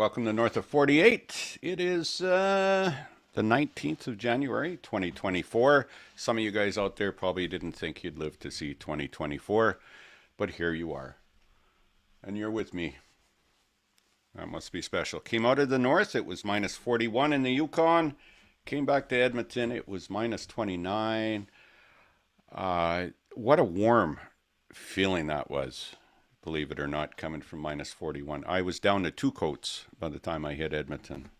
welcome to North of 48. It is the 19th of January, 2024. Some of you guys out there probably didn't think you'd live to see 2024, but here you are. And you're with me. That must be special. Came out of the north, it was minus 41 in the Yukon. Came back to Edmonton, it was minus 29. What a warm feeling that was. Believe it or not, coming from minus 41. I was down to 2 coats by the time I hit Edmonton.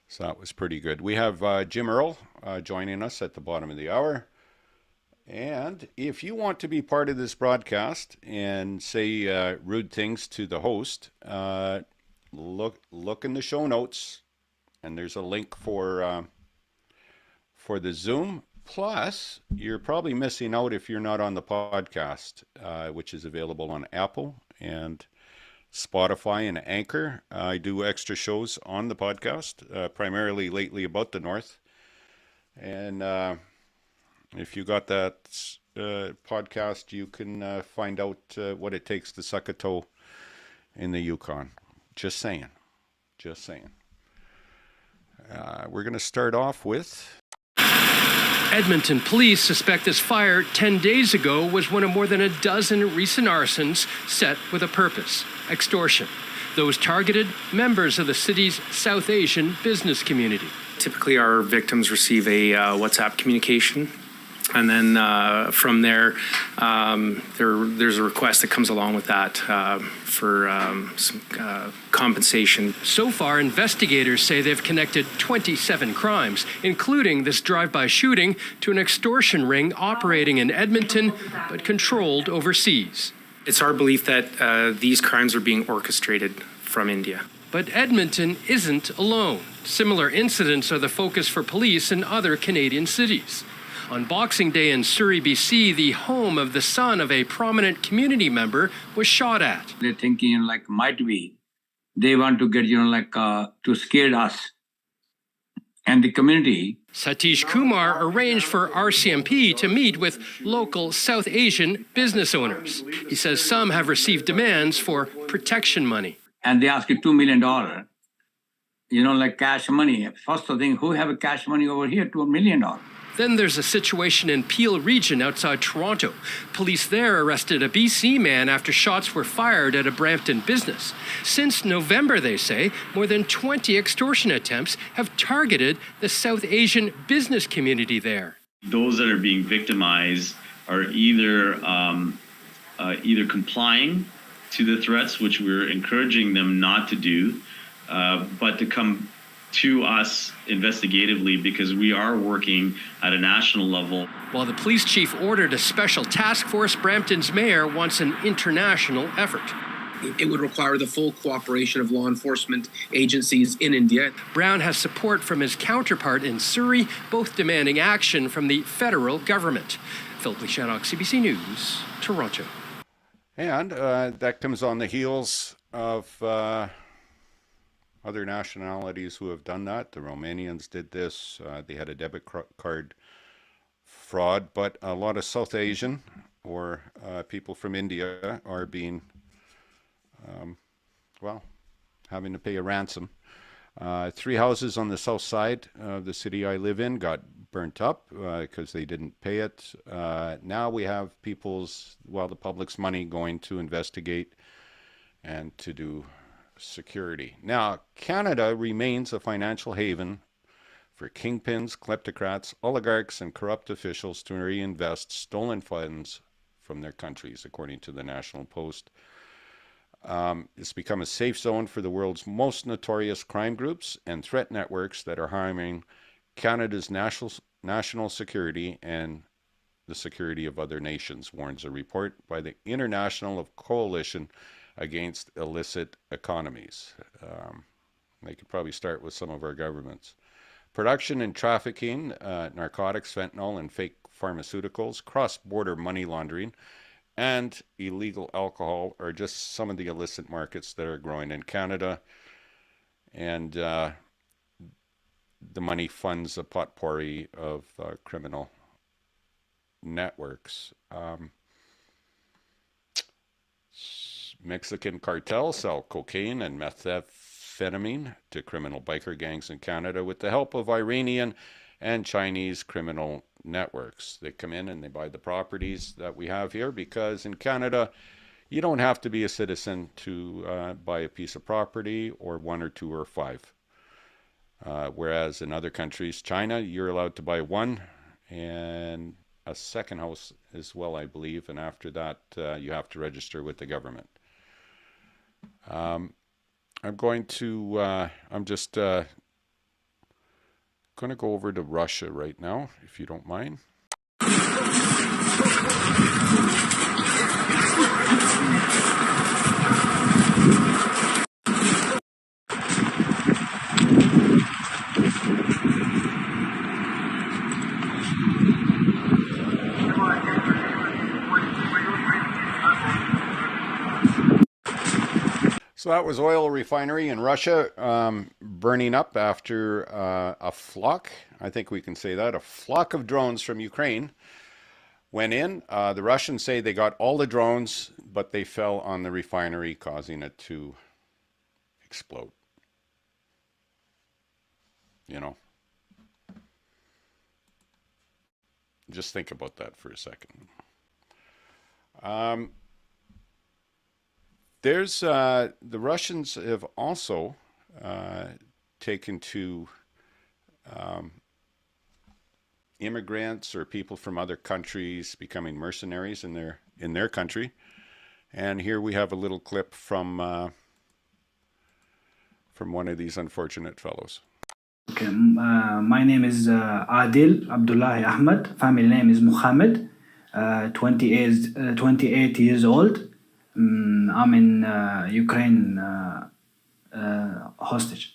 So that was pretty good. We have Jim Earl joining us at the bottom of the hour. And if you want to be part of this broadcast and say rude things to the host, look in the show notes, and there's a link for the Zoom. Plus, you're probably missing out if you're not on the podcast, which is available on Apple and Spotify and Anchor. I do extra shows on the podcast, primarily lately about the North. And if you got that podcast, you can find out what it takes to suck a toe in the Yukon. Just saying. Just saying. We're going to start off with... Edmonton police suspect this fire 10 days ago was one of more than a dozen recent arsons set with a purpose: extortion. Those targeted members of the city's South Asian business community. Typically, our victims receive a WhatsApp communication, and then from there, there's a request that comes along with that for some compensation. So far, investigators say they've connected 27 crimes, including this drive-by shooting, to an extortion ring operating in Edmonton but controlled overseas. It's our belief that these crimes are being orchestrated from India. But Edmonton isn't alone. Similar incidents are the focus for police in other Canadian cities. On Boxing Day in Surrey, BC, the home of the son of a prominent community member was shot at. They're thinking, might be. They want to get, to scare us and the community. Satish Kumar arranged for RCMP to meet with local South Asian business owners. He says some have received demands for protection money. And they ask you $2 million, cash money. First thing, who have cash money over here? $2 million. Then there's a situation in Peel region outside Toronto. Police there arrested a BC man after shots were fired at a Brampton business. Since November, they say, more than 20 extortion attempts have targeted the South Asian business community there. Those that are being victimized are either complying to the threats, which we're encouraging them not to do, but to come to us investigatively, because we are working at a national level. While the police chief ordered a special task force, Brampton's mayor wants an international effort. It would require the full cooperation of law enforcement agencies in India. Brown has support from his counterpart in Surrey, both demanding action from the federal government. Philip Shannock, CBC News, Toronto. And that comes on the heels of... other nationalities who have done that. The Romanians did this. They had a debit card fraud, but a lot of South Asian or people from India are being, having to pay a ransom. 3 houses on the south side of the city I live in got burnt up because they didn't pay it. Now we have the public's money going to investigate and to do security. Now, Canada remains a financial haven for kingpins, kleptocrats, oligarchs, and corrupt officials to reinvest stolen funds from their countries, according to the National Post. It's become a safe zone for the world's most notorious crime groups and threat networks that are harming Canada's national security and the security of other nations, warns a report by the International Coalition Against Illicit Economies. They could probably start with some of our governments. Production and trafficking, narcotics, fentanyl, and fake pharmaceuticals, cross-border money laundering, and illegal alcohol are just some of the illicit markets that are growing in Canada. And the money funds a potpourri of criminal networks. Mexican cartels sell cocaine and methamphetamine methamphetamine to criminal biker gangs in Canada with the help of Iranian and Chinese criminal networks. They come in and they buy the properties that we have here because in Canada, you don't have to be a citizen to buy a piece of property or one or two or five. Whereas in other countries, China, you're allowed to buy one and a second house as well, I believe. And after that, you have to register with the government. I'm just going to go over to Russia right now, if you don't mind. So that was oil refinery in Russia burning up after a flock, I think we can say that, a flock of drones from Ukraine went in. The Russians say they got all the drones, but they fell on the refinery, causing it to explode. You know, just think about that for a second. The Russians have also taken to immigrants or people from other countries becoming mercenaries in their country. And here we have a little clip from one of these unfortunate fellows. Okay, my name is Adil Abdullahi Ahmed. Family name is Muhammad. 28 years old. I'm in Ukraine hostage.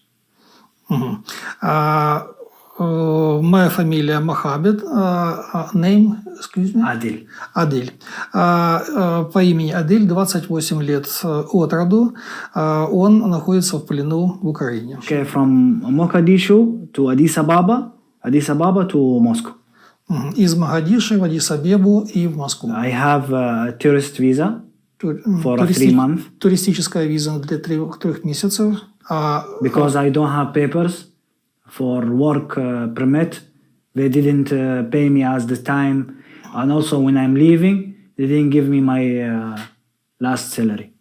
Моя фамилия Мохаммед, name, excuse me? Adil. Адель. По имени Адель, 28 лет от роду. Он находится в плену в Украине. Okay, from Mogadishu to Addis Ababa to Moscow. Из Магадиши в Аддис-Абебу и в Москву. I have a tourist visa for 3 months. Туристическая виза для 3 месяцев. Because I don't have papers for work permit. They didn't pay me as the time. And also when I'm leaving, they didn't give me my last salary.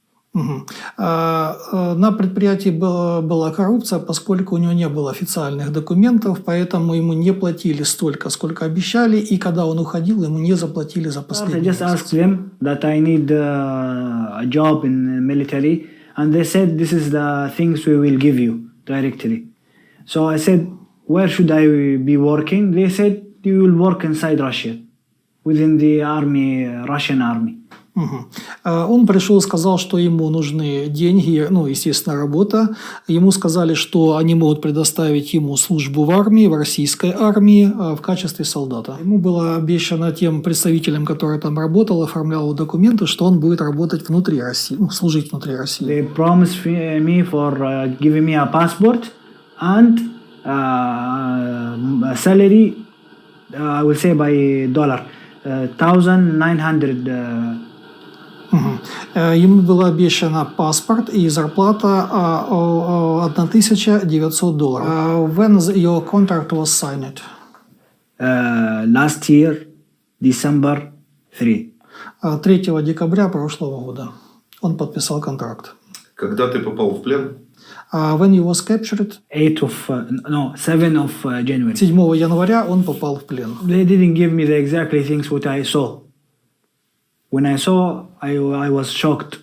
На предприятии была коррупция, поскольку у него не было официальных документов, поэтому ему не платили столько, сколько обещали, и когда он уходил, ему не заплатили за последний месяц. I just asked them that I need a job in the military, and they said this is the things we will give you directly. So I said, where should I be working? They said, you will work inside Russia, within the army, Russian army. Он пришел и сказал, что ему нужны деньги, ну, естественно, работа. Ему сказали, что они могут предоставить ему службу в армии, в российской армии, в качестве солдата. Ему было обещано тем представителям, который там работал, оформлял документы, что он будет работать внутри России, ну, служить внутри России. They promised me for giving me a passport and a salary, I will say by dollar, 1,900. Ему было обещано паспорт и зарплата $1,900. When your contract was signed? Last year, December 3. 3 декабря прошлого года он подписал контракт. Когда ты попал в плен? When he was captured? 7 of January. 7 января он попал в плен. They didn't give me the exactly things what I saw. When I saw, I was shocked.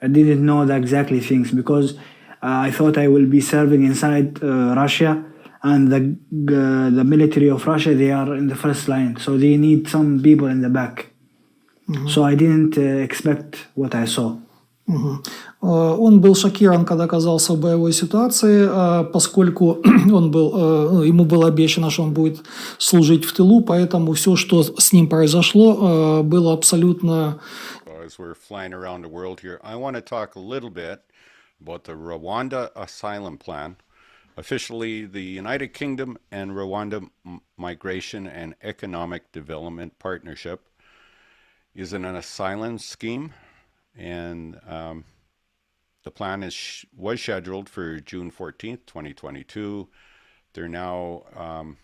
I didn't know the exactly things because I thought I will be serving inside Russia, and the military of Russia, they are in the first line, so they need some people in the back. So I didn't expect what I saw. Он был шокирован, когда оказался в боевой ситуации, поскольку ему было обещано, что он будет служить в тылу, поэтому все, что с ним произошло, было абсолютно... As we're flying around the world here, I want to talk a little bit about the Rwanda Asylum Plan. Officially, the United Kingdom and Rwanda Migration and Economic Development Partnership is an asylum scheme. And The plan was scheduled for June 14th, 2022. They're now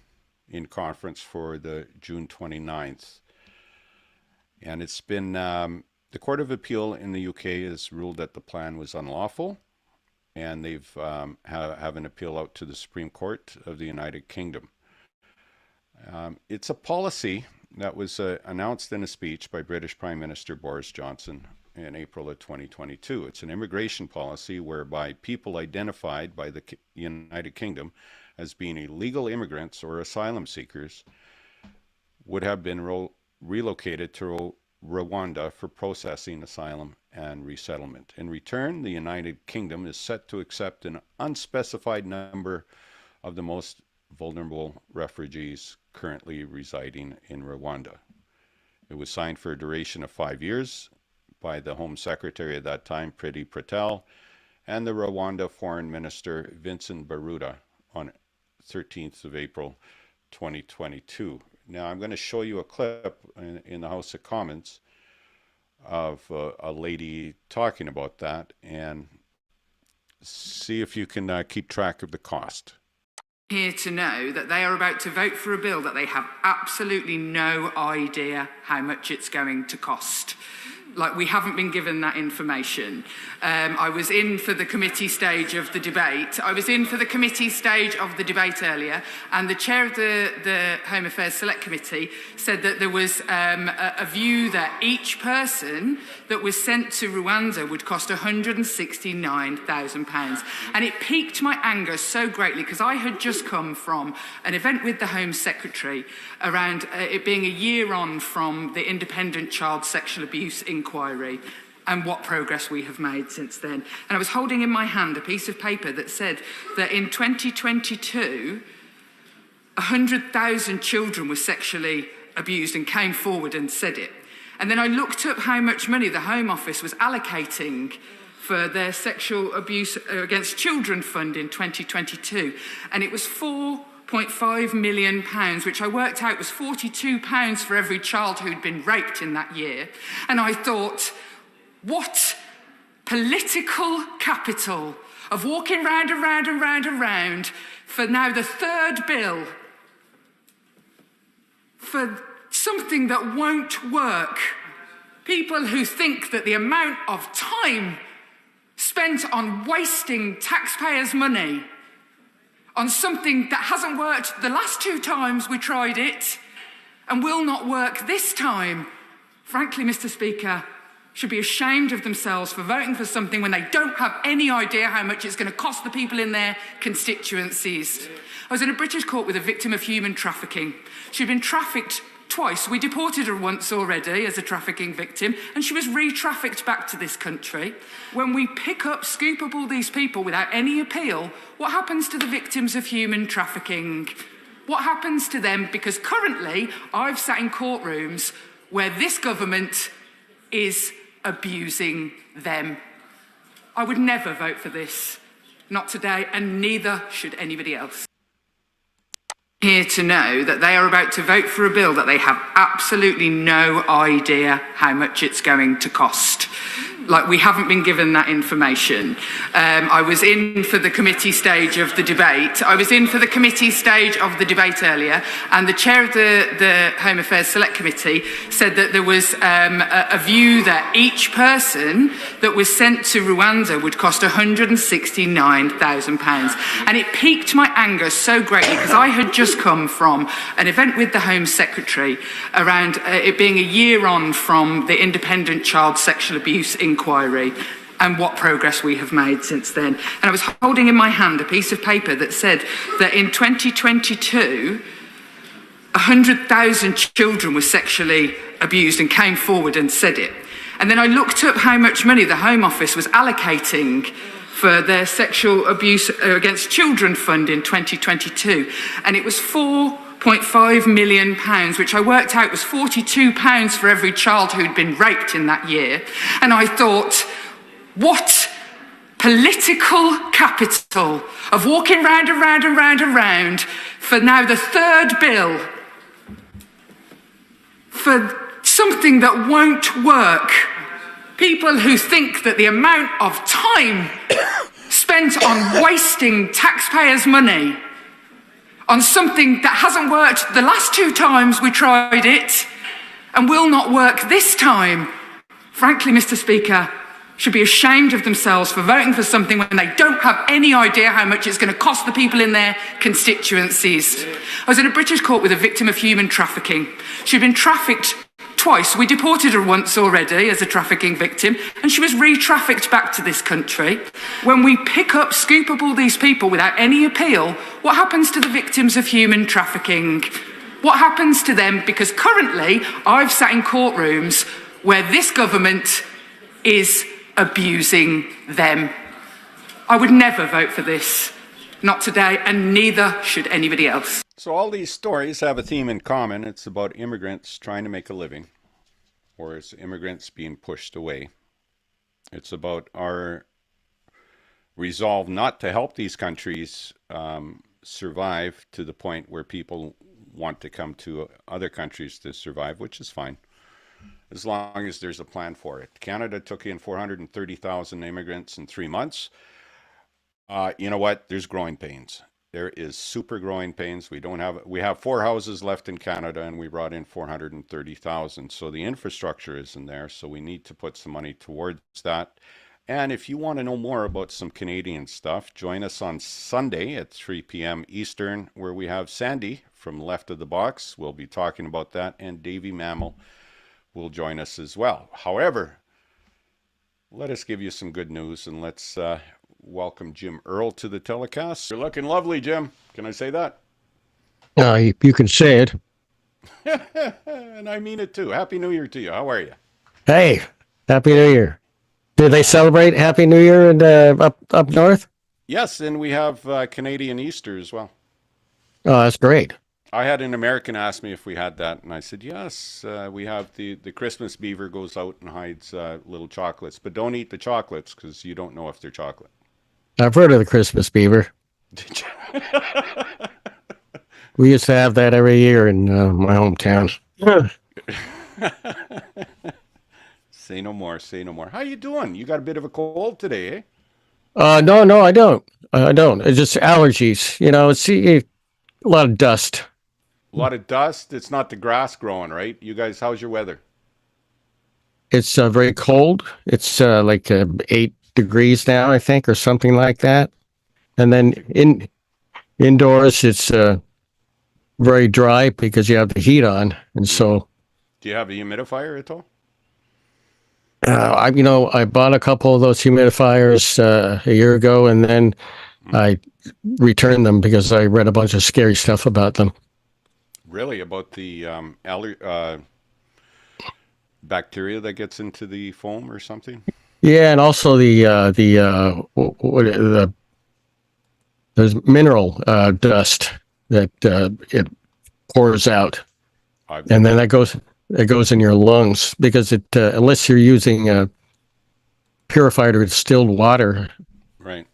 in conference for the June 29th. And it's been, the Court of Appeal in the UK has ruled that the plan was unlawful, and they've have an appeal out to the Supreme Court of the United Kingdom. It's a policy that was announced in a speech by British Prime Minister Boris Johnson in April of 2022. It's an immigration policy whereby people identified by the United Kingdom as being illegal immigrants or asylum seekers would have been relocated to Rwanda for processing asylum and resettlement. In return, the United Kingdom is set to accept an unspecified number of the most vulnerable refugees currently residing in Rwanda. It was signed for a duration of 5 years by the Home Secretary at that time, Priti Patel, and the Rwanda Foreign Minister, Vincent Biruta, on 13th of April, 2022. Now, I'm going to show you a clip in the House of Commons of a lady talking about that and see if you can keep track of the cost. Here to know that they are about to vote for a bill that they have absolutely no idea how much it's going to cost. Like, we haven't been given that information. I was in for the committee stage of the debate. Earlier, and the chair of the Home Affairs Select Committee said that there was a view that each person that was sent to Rwanda would cost £169,000. And it piqued my anger so greatly because I had just come from an event with the Home Secretary around it being a year on from the independent child sexual abuse inquiry and what progress we have made since then. And I was holding in my hand a piece of paper that said that in 2022, 100,000 children were sexually abused and came forward and said it. And then I looked up how much money the Home Office was allocating for their Sexual Abuse Against Children Fund in 2022. And it was £4.5 million, which I worked out was £42 for every child who'd been raped in that year. And I thought, what political capital of walking round and round and round and round for now the third bill for something that won't work. People who think that the amount of time spent on wasting taxpayers' money on something that hasn't worked the last 2 times we tried it and will not work this time, frankly, Mr. Speaker, should be ashamed of themselves for voting for something when they don't have any idea how much it's going to cost the people in their constituencies. I was in a British court with a victim of human trafficking. She'd been trafficked twice. We deported her once already as a trafficking victim, and she was re-trafficked back to this country. When we scoop up all these people without any appeal, what happens to the victims of human trafficking? What happens to them? Because currently, I've sat in courtrooms where this government is abusing them. I would never vote for this. Not today, and neither should anybody else. Here to know that they are about to vote for a bill that they have absolutely no idea how much it's going to cost. Like, we haven't been given that information. I was in for the committee stage of the debate. Earlier, and the chair of the Home Affairs Select Committee said that there was a view that each person that was sent to Rwanda would cost £169,000. And it piqued my anger so greatly because I had just come from an event with the Home Secretary around it being a year on from the independent child sexual abuse inquiry and what progress we have made since then. And I was holding in my hand a piece of paper that said that in 2022, 100,000 children were sexually abused and came forward and said it. And then I looked up how much money the Home Office was allocating for their Sexual Abuse Against Children Fund in 2022. And it was £4.5 million, which I worked out was £42 for every child who'd been raped in that year. And I thought, what political capital of walking round and round and round and round for now the third bill for something that won't work. People who think that the amount of time spent on wasting taxpayers' money on something that hasn't worked the last 2 times we tried it and will not work this time, frankly, Mr. Speaker, should be ashamed of themselves for voting for something when they don't have any idea how much it's going to cost the people in their constituencies. I was in a British court with a victim of human trafficking. She'd been trafficked twice. We deported her once already as a trafficking victim, and she was re-trafficked back to this country. When we pick up, scoop up all these people without any appeal, what happens to the victims of human trafficking? What happens to them? Because currently, I've sat in courtrooms where this government is abusing them. I would never vote for this. Not today, and neither should anybody else. So all these stories have a theme in common. It's about immigrants trying to make a living, or it's immigrants being pushed away. It's about our resolve not to help these countries survive to the point where people want to come to other countries to survive, which is fine, as long as there's a plan for it. Canada took in 430,000 immigrants in 3 months. You know what? There's growing pains. There is super growing pains. We have 4 houses left in Canada, and we brought in 430,000. So the infrastructure isn't there. So we need to put some money towards that. And if you want to know more about some Canadian stuff, join us on Sunday at 3 p.m. Eastern, where we have Sandy from Left of the Box. We'll be talking about that, and Davey Mammal will join us as well. However, let us give you some good news, and let's welcome Jim Earl to the telecast. You're looking lovely, Jim. Can I say that? You can say it. And I mean it too. Happy New Year to you. How are you? Hey, Happy New Year. Did they celebrate Happy New Year in, up north? Yes, and we have Canadian Easter as well. Oh, that's great. I had an American ask me if we had that, and I said, yes, we have the Christmas beaver goes out and hides little chocolates, but don't eat the chocolates because you don't know if they're chocolate. I've heard of the Christmas beaver. Did you? We used to have that every year in my hometown. Say no more, say no more. How you doing? You got a bit of a cold today, eh? No, I don't. I don't. It's just allergies. You know, it's a lot of dust. A lot of dust. It's not the grass growing, right? You guys, how's your weather? It's very cold. It's like 8 degrees now, I think, or something like that. And then indoors, it's very dry because you have the heat on, and so. Do you have a humidifier at all? I bought a couple of those humidifiers a year ago, and then I returned them because I read a bunch of scary stuff about them. Really? About the bacteria that gets into the foam or something? Yeah, and also there's mineral dust that it pours out, and then that goes in your lungs because it unless you're using purified or distilled water, right,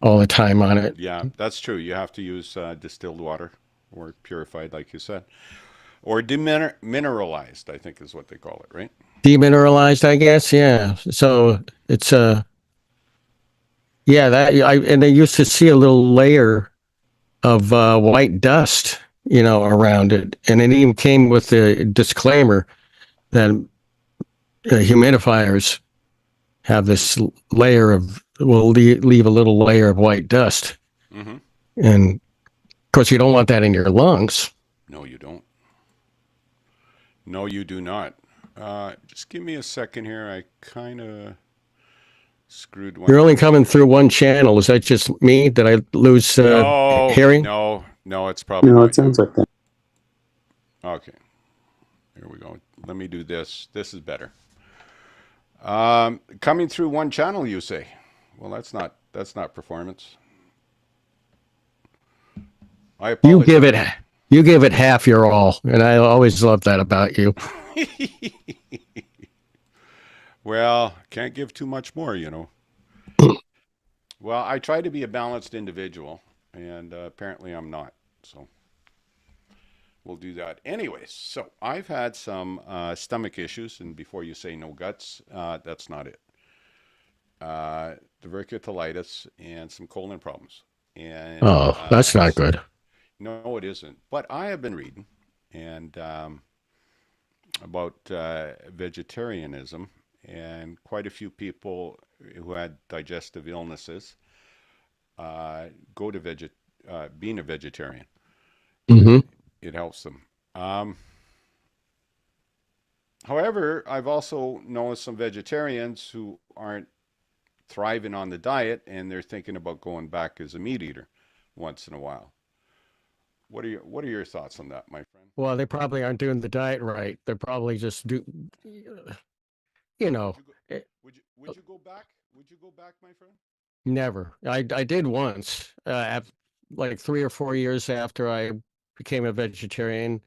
all the time on it. Yeah, that's true. You have to use distilled water or purified, like you said, or demineralized, I think is what they call it, right? Demineralized, I guess. Yeah. So it's and I used to see a little layer of white dust, around it, and it even came with a disclaimer that humidifiers have this layer will leave a little layer of white dust, and of course you don't want that in your lungs. No, you don't. No, you do not. Just give me a second here. I kind of screwed one. You're only coming through one channel. Is that just me? Did I lose hearing? No, it's probably No, it sounds like that. Okay. Here we go. Let me do this. This is better. Coming through one channel, you say? Well, that's not performance. I apologize. You give it half your all, and I always love that about you. Well, can't give too much more, Well, I try to be a balanced individual, and apparently I'm not. So we'll do that. Anyways, so I've had some stomach issues, and before you say no guts, that's not it. Diverticulitis and some colon problems. And Oh, that's not good. no, it isn't. But I have been reading and about vegetarianism, and quite a few people who had digestive illnesses go to being a vegetarian. Mm-hmm. It helps them. However, I've also known some vegetarians who aren't thriving on the diet, and they're thinking about going back as a meat eater once in a while. What are your thoughts on that, my friend? Well, they probably aren't doing the diet right. They're probably just you know, Would you go back? Would you go back, my friend? never. I did once, like 3 or 4 years after I became a vegetarian.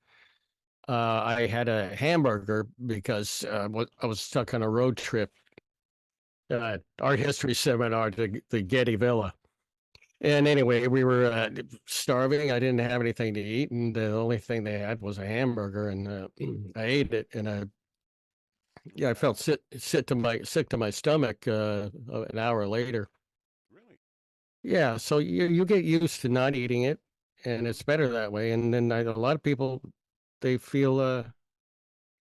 I had a hamburger because I was stuck on a road trip, art history seminar to the Getty Villa. And anyway, we were starving. I didn't have anything to eat, and the only thing they had was a hamburger, and I ate it, and I felt sick to my stomach an hour later. Really? Yeah, so you get used to not eating it, and it's better that way. And then a lot of people, they feel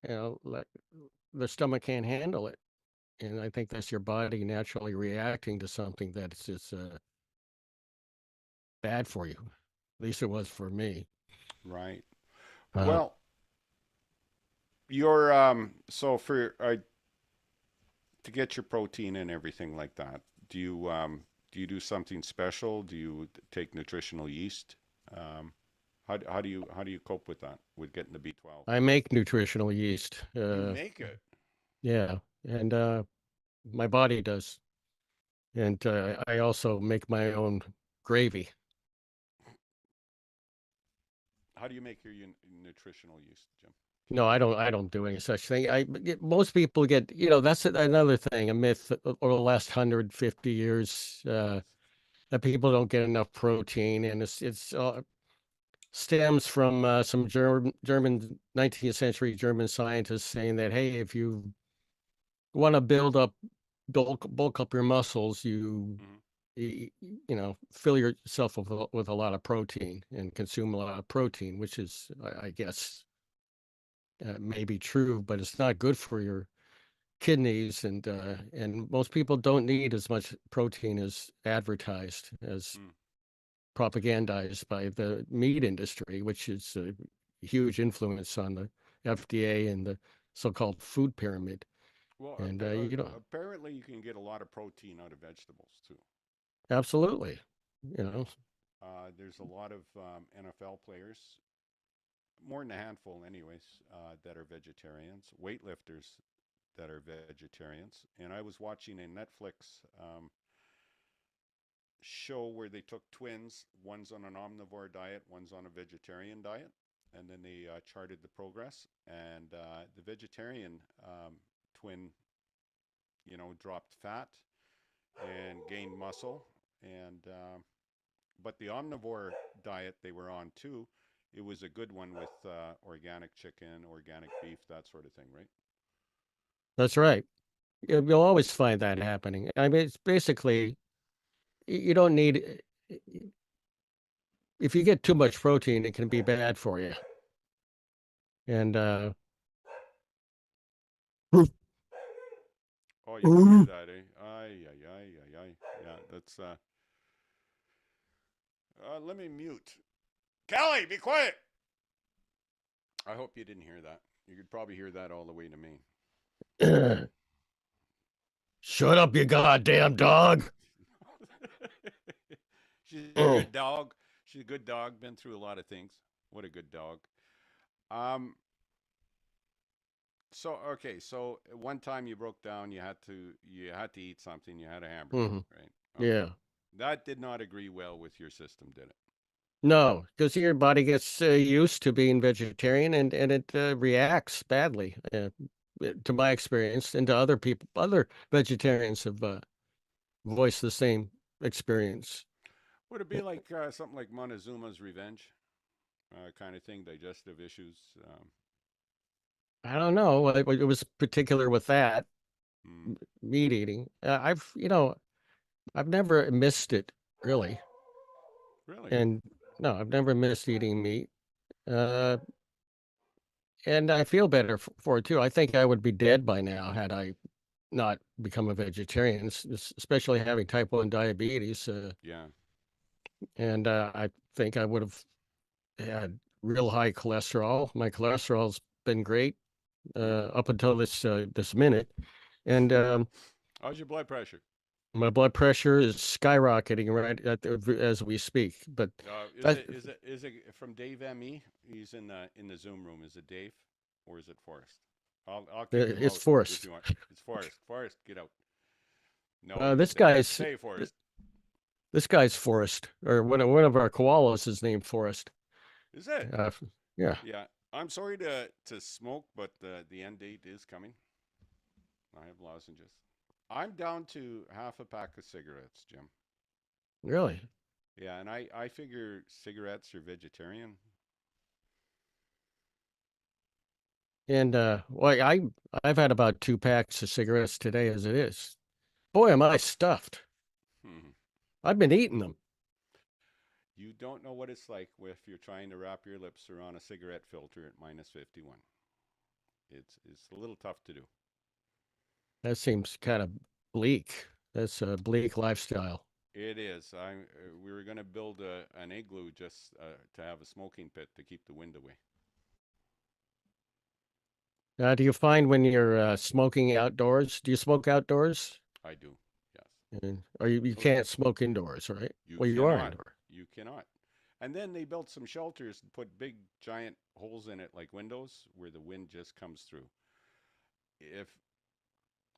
like their stomach can't handle it, and I think that's your body naturally reacting to something that's just bad for you. At least it was for me. Right. Uh, Well, you're so for to get your protein and everything like that, do you do something special? Do you take nutritional yeast? How do you cope with that, with getting the B12? I make nutritional yeast. You make it. Yeah, and my body does, and I also make my own gravy. How do you make your nutritional yeast, Jim? No, I don't do any such thing. Most people get, that's another thing, a myth over the last 150 years, that people don't get enough protein, and it's stems from some German 19th century German scientists saying that, hey, if you want to bulk up your muscles, fill yourself with a lot of protein and consume a lot of protein, which is, I guess, may be true, but it's not good for your kidneys, and most people don't need as much protein as advertised, as propagandized by the meat industry, which is a huge influence on the FDA and the so-called food pyramid. Well, And apparently you can get a lot of protein out of vegetables too. absolutely, There's a lot of NFL players, more than a handful, anyways, that are vegetarians. Weightlifters that are vegetarians. And I was watching a Netflix show where they took twins. One's on an omnivore diet, one's on a vegetarian diet, and then they charted the progress. And the vegetarian twin, dropped fat and gained muscle. And but the omnivore diet they were on too, it was a good one with organic chicken, organic beef, that sort of thing, right? that's right. You'll always find that happening. I mean, it's basically, you don't need, if you get too much protein, it can be bad for you. And Oh, you can hear that, eh? Ay, ay, ay, ay, ay. Yeah, that's let me mute. Kelly, be quiet. I hope you didn't hear that. You could probably hear that all the way to me. shut up, you goddamn dog. She's a good dog. She's a good dog. Been through a lot of things. What a good dog. So okay, so one time you broke down. You had to eat something. You had a hamburger, right? Okay. Yeah. That did not agree well with your system, did it? No, because your body gets used to being vegetarian, and it reacts badly, to my experience, and to other vegetarians have voiced the same experience. Would it be like something like Montezuma's Revenge? kind of thing, digestive issues. I don't know. It was particular with that Mm, meat eating. I've never missed it really. really? And no, I've never missed eating meat. Uh, and I feel better for it too. I think I would be dead by now had I not become a vegetarian, especially having type 1 diabetes. Yeah. And I think I would have had real high cholesterol. My cholesterol's been great up until this minute. And How's your blood pressure? my blood pressure is skyrocketing as we speak. But that, Is it from Dave ME? He's in the Zoom room. Is it Dave or is it Forrest? I'll kick him it's out if Forrest. you want. It's Forrest. Forrest, get out. No, This guy's stay Forrest. this guy's Forrest, or one of our koalas is named Forrest. Is it? Yeah. Yeah. I'm sorry to smoke, but the end date is coming. I have lozenges. I'm down to half a pack of cigarettes, Jim. Really? Yeah, and I figure cigarettes are vegetarian. And I've had about 2 packs of cigarettes today as it is. Boy, am I stuffed. Hmm. I've been eating them. You don't know what it's like if you're trying to wrap your lips around a cigarette filter at minus 51. It's a little tough to do. That seems kind of bleak. That's a bleak lifestyle. It is. We were going to build an igloo just to have a smoking pit to keep the wind away. Do you find when you're smoking outdoors, do you smoke outdoors? I do, yes. Or you can't smoke indoors, right? You Well, you are cannot. indoor. You cannot. And then they built some shelters and put big giant holes in it like windows where the wind just comes through. If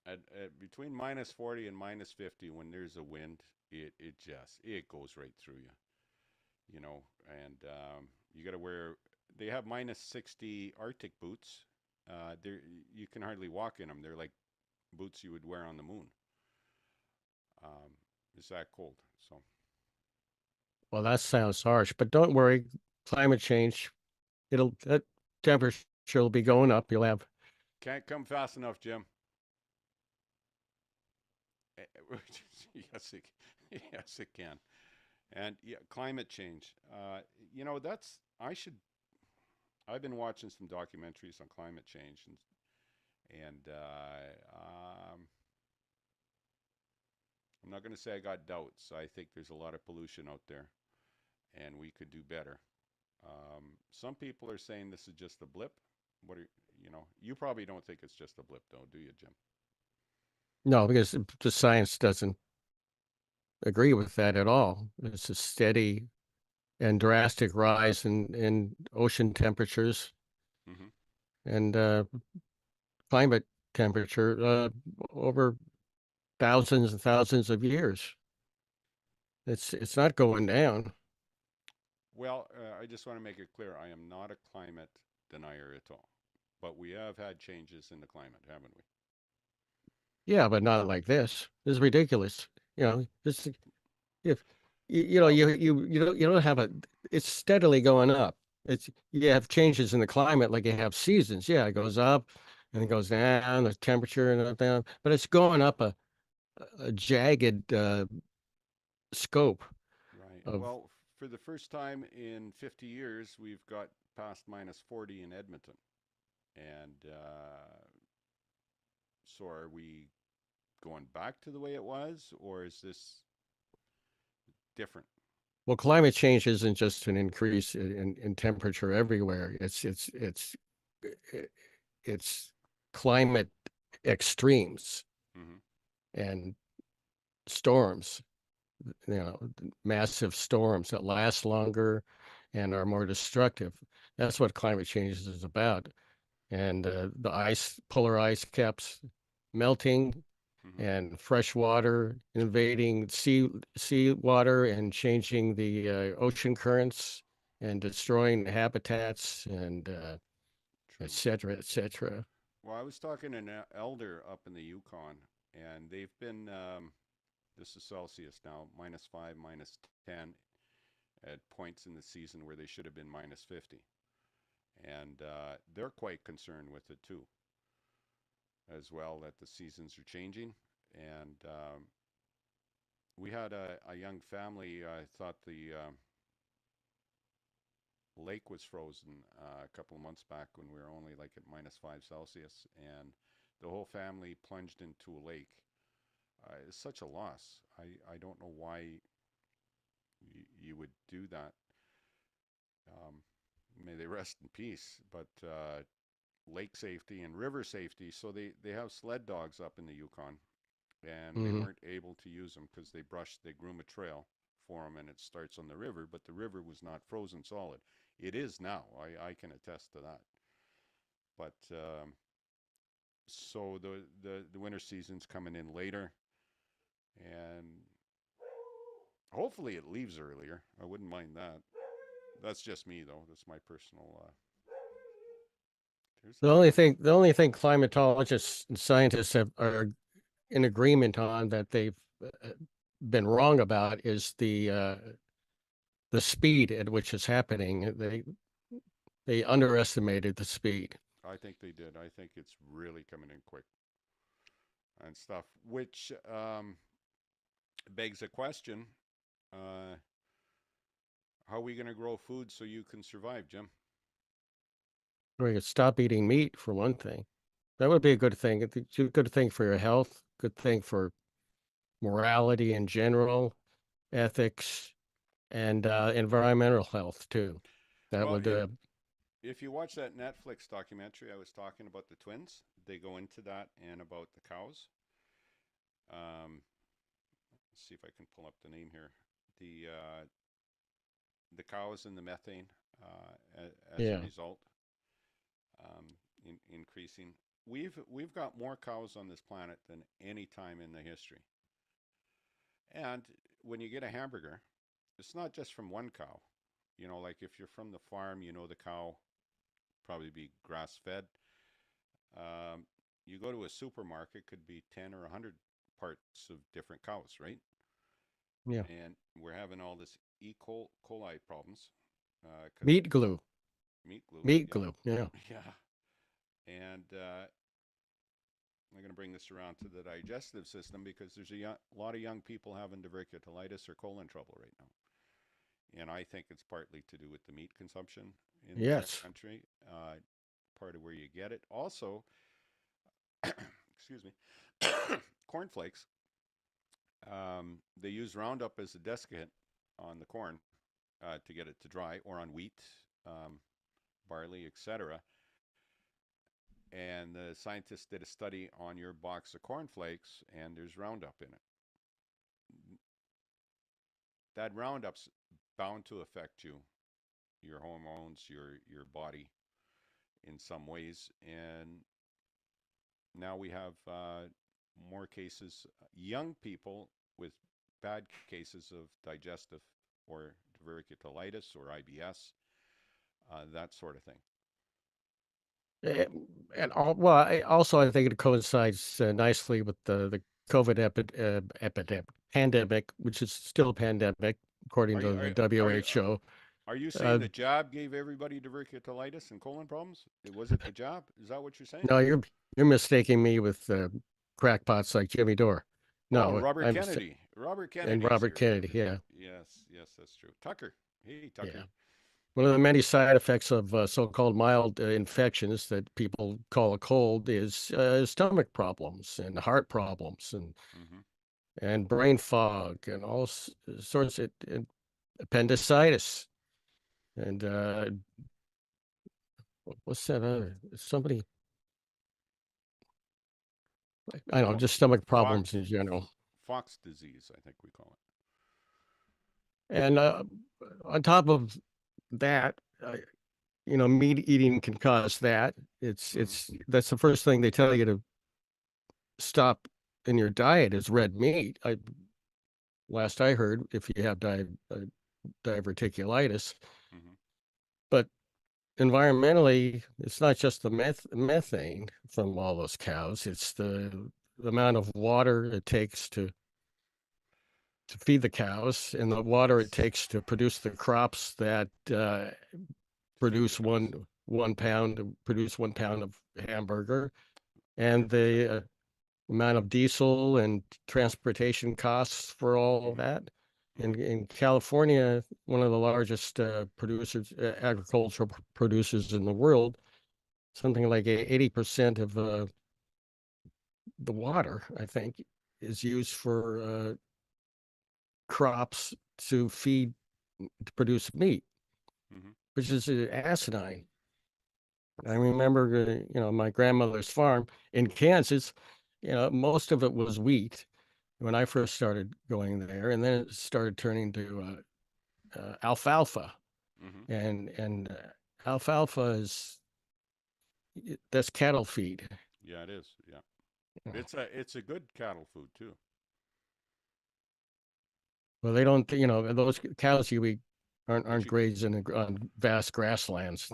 at between minus 40 and minus 50, when there's a wind, it goes right through you. You know, and you got to wear. They have minus 60 Arctic boots. You can hardly walk in them. They're like boots you would wear on the moon. It's that cold. So Well, that sounds harsh, but don't worry. Climate change, that temperature will be going up. You'll have. can't come fast enough, Jim. Yes, yes, it can. And yeah, climate change. I've been watching some documentaries on climate change, and I'm not going to say I got doubts. I think there's a lot of pollution out there, and we could do better. Some people are saying this is just a blip. You probably don't think it's just a blip, though, do you, Jim? No, because the science doesn't agree with that at all. It's a steady and drastic rise in ocean temperatures Mm-hmm. and climate temperature over thousands and thousands of years. It's not going down. Well, I just want to make it clear, I am not a climate denier at all. But we have had changes in the climate, haven't we? Yeah, but not like this. This is ridiculous. This if you don't have it's steadily going up. You have changes in the climate like you have seasons. Yeah, it goes up and it goes down, the temperature and down, but it's going up a jagged scope Right. of. Well, for the first time in 50 years, we've got past minus 40 in Edmonton. And so are we going back to the way it was, or is this different? Well, climate change isn't just an increase in temperature everywhere. It's climate extremes Mm-hmm. and storms, massive storms that last longer and are more destructive. That's what climate change is about. And the polar ice caps melting Mm-hmm. and fresh water invading sea water and changing the ocean currents and destroying the habitats and et cetera, et cetera. Well, I was talking to an elder up in the Yukon, and they've been, this is Celsius now, -5, -10, at points in the season where they should have been minus 50. And they're quite concerned with it too, as well, that the seasons are changing. And we had a young family thought the lake was frozen a couple of months back when we were only like at minus 5 Celsius, and the whole family plunged into a lake. It's such a loss. I don't know why you would do that. May they rest in peace. But lake safety and river safety, so they have sled dogs up in the Yukon, and they weren't able to use them because they groom a trail for them, and it starts on the river, but the river was not frozen solid. It is now. I can attest to that. But so the winter season's coming in later, and hopefully it leaves earlier. I wouldn't mind that. That's just me, though. That's my personal. The only thing climatologists and scientists are in agreement on that they've been wrong about is the speed at which it's happening. They underestimated the speed. I think they did. I think it's really coming in quick and stuff, which begs a question. How are we going to grow food so you can survive, Jim? We could stop eating meat, for one thing. That would be a good thing. It's a good thing for your health, good thing for morality in general, ethics, and environmental health too. That would. If you watch that Netflix documentary I was talking about, the twins, they go into that and about the cows. Let's see if I can pull up the name here. The cows and the methane as a result increasing. We've got more cows on this planet than any time in the history. And when you get a hamburger, it's not just from one cow. You know, like if you're from the farm, you know the cow probably be grass-fed. You go to a supermarket, could be 10 or 100 parts of different cows, right? Yeah. And we're having all this E. coli problems. Meat glue. Meat glue. Meat glue, yeah. Yeah. And I'm going to bring this around to the digestive system, because there's a lot of young people having diverticulitis or colon trouble right now. And I think it's partly to do with the meat consumption in this country, part of where you get it. Also, excuse me, cornflakes. They use Roundup as a desiccant on the corn to get it to dry, or on wheat, barley, etc. And the scientists did a study on your box of cornflakes, and there's Roundup in it. That Roundup's bound to affect you, your hormones, your body in some ways. And now we have more cases, young people with bad cases of digestive or diverticulitis or IBS, that sort of thing. And also I think it coincides nicely with the COVID pandemic, which is still a pandemic according to the WHO. Are you saying the jab gave everybody diverticulitis and colon problems? Was it the jab? Is that what you're saying? No, you're mistaking me with crackpots like Jimmy Dore. No, Robert Kennedy. Robert Kennedy. And Robert Kennedy, yeah. Yes, that's true. Tucker. Hey, Tucker. Yeah. One of the many side effects of so-called mild infections that people call a cold is stomach problems and heart problems and brain fog and all sorts of appendicitis. And what's that other? Somebody, I don't know, just stomach problems in general. Fox disease, I think we call it. And on top of that, meat eating can cause that. That's the first thing they tell you to stop in your diet is red meat. Last I heard, if you have diverticulitis, but environmentally, it's not just the methane from all those cows. It's the amount of water it takes to to feed the cows and the water it takes to produce the crops that produce one pound of hamburger, and the amount of diesel and transportation costs for all that. In California, one of the largest agricultural producers in the world, something like 80% of the water, I think, is used for crops to produce meat, which is asinine. I remember, my grandmother's farm in Kansas, most of it was wheat when I first started going there, and then it started turning to alfalfa, and alfalfa that's cattle feed. Yeah, it is. Yeah, it's a good cattle food too. Well, they don't, those cows aren't grazing on vast grasslands.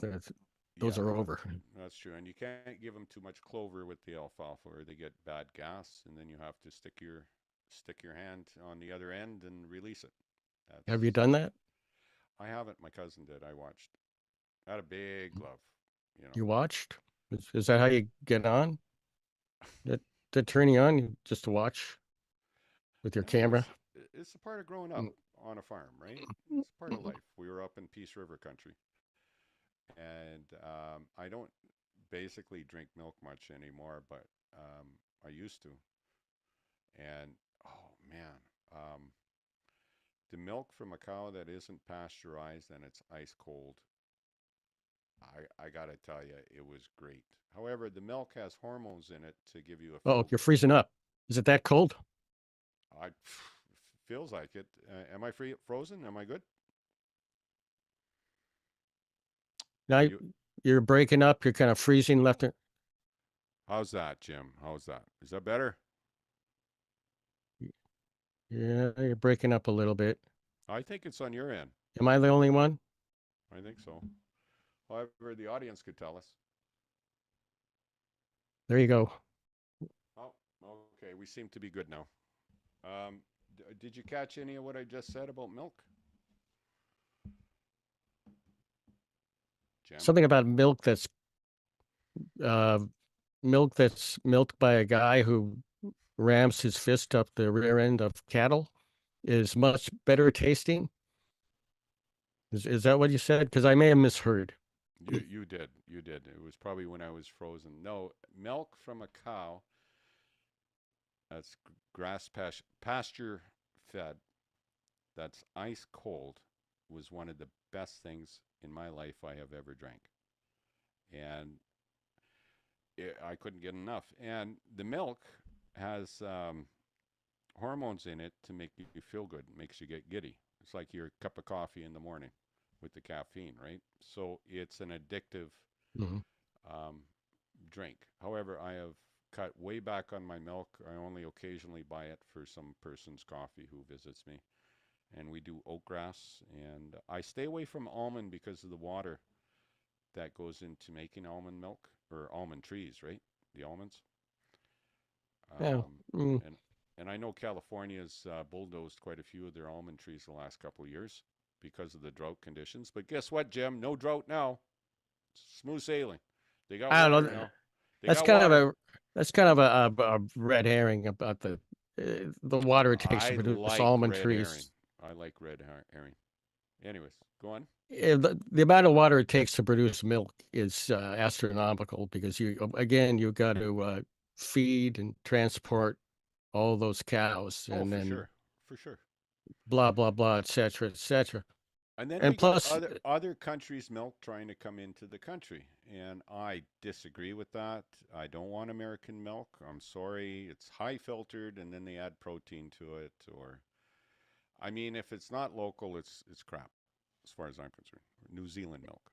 Those are over. That's true, and you can't give them too much clover with the alfalfa, or they get bad gas, and then you have to stick your hand on the other end and release it. Have you done that? I haven't. My cousin did. I watched. I had a big glove. You watched? Is that how you get on? That turn you on just to watch with your camera? It's a part of growing up on a farm, right? It's part of life. We were up in Peace River country. And I don't basically drink milk much anymore, but I used to. And oh man, the milk from a cow that isn't pasteurized and it's ice cold, I gotta tell you, it was great. However, the milk has hormones in it to give you a. Oh, you're freezing up. Is it that cold? Feels like it. Am I frozen? Am I good? Now you're breaking up. You're kind of freezing left. How's that, Jim? How's that? Is that better? Yeah, you're breaking up a little bit. I think it's on your end. Am I the only one? I think so. However, the audience could tell us. There you go. Oh, okay. We seem to be good now. Did you catch any of what I just said about milk? Jim? Something about milk that's milked by a guy who rams his fist up the rear end of cattle is much better tasting. Is that what you said? Because I may have misheard. You did. It was probably when I was frozen. No, milk from a cow that's grass pasture fed, that's ice cold, was one of the best things in my life I have ever drank. And I couldn't get enough. And the milk has hormones in it to make you feel good. It makes you get giddy. It's like your cup of coffee in the morning with the caffeine, right? So it's an addictive drink. However, I have cut way back on my milk. I only occasionally buy it for some person's coffee who visits me. And we do oat grass. And I stay away from almond because of the water that goes into making almond milk, or almond trees, right? The almonds. Yeah. And I know California's bulldozed quite a few of their almond trees the last couple of years because of the drought conditions. But guess what, Jim? No drought now. Smooth sailing. They got I don't water know. now. That's kind of a red herring about the water it takes to produce almond trees. I like red herring. Anyways, go on. The amount of water it takes to produce milk is astronomical because you've got to feed and transport all those cows, and then for sure, blah blah blah, etc., etc. And then and plus other countries' milk trying to come into the country, and I disagree with that. I don't want American milk. I'm sorry, it's high filtered, and then they add protein to it. Or, I mean, if it's not local, it's crap, as far as I'm concerned. New Zealand milk.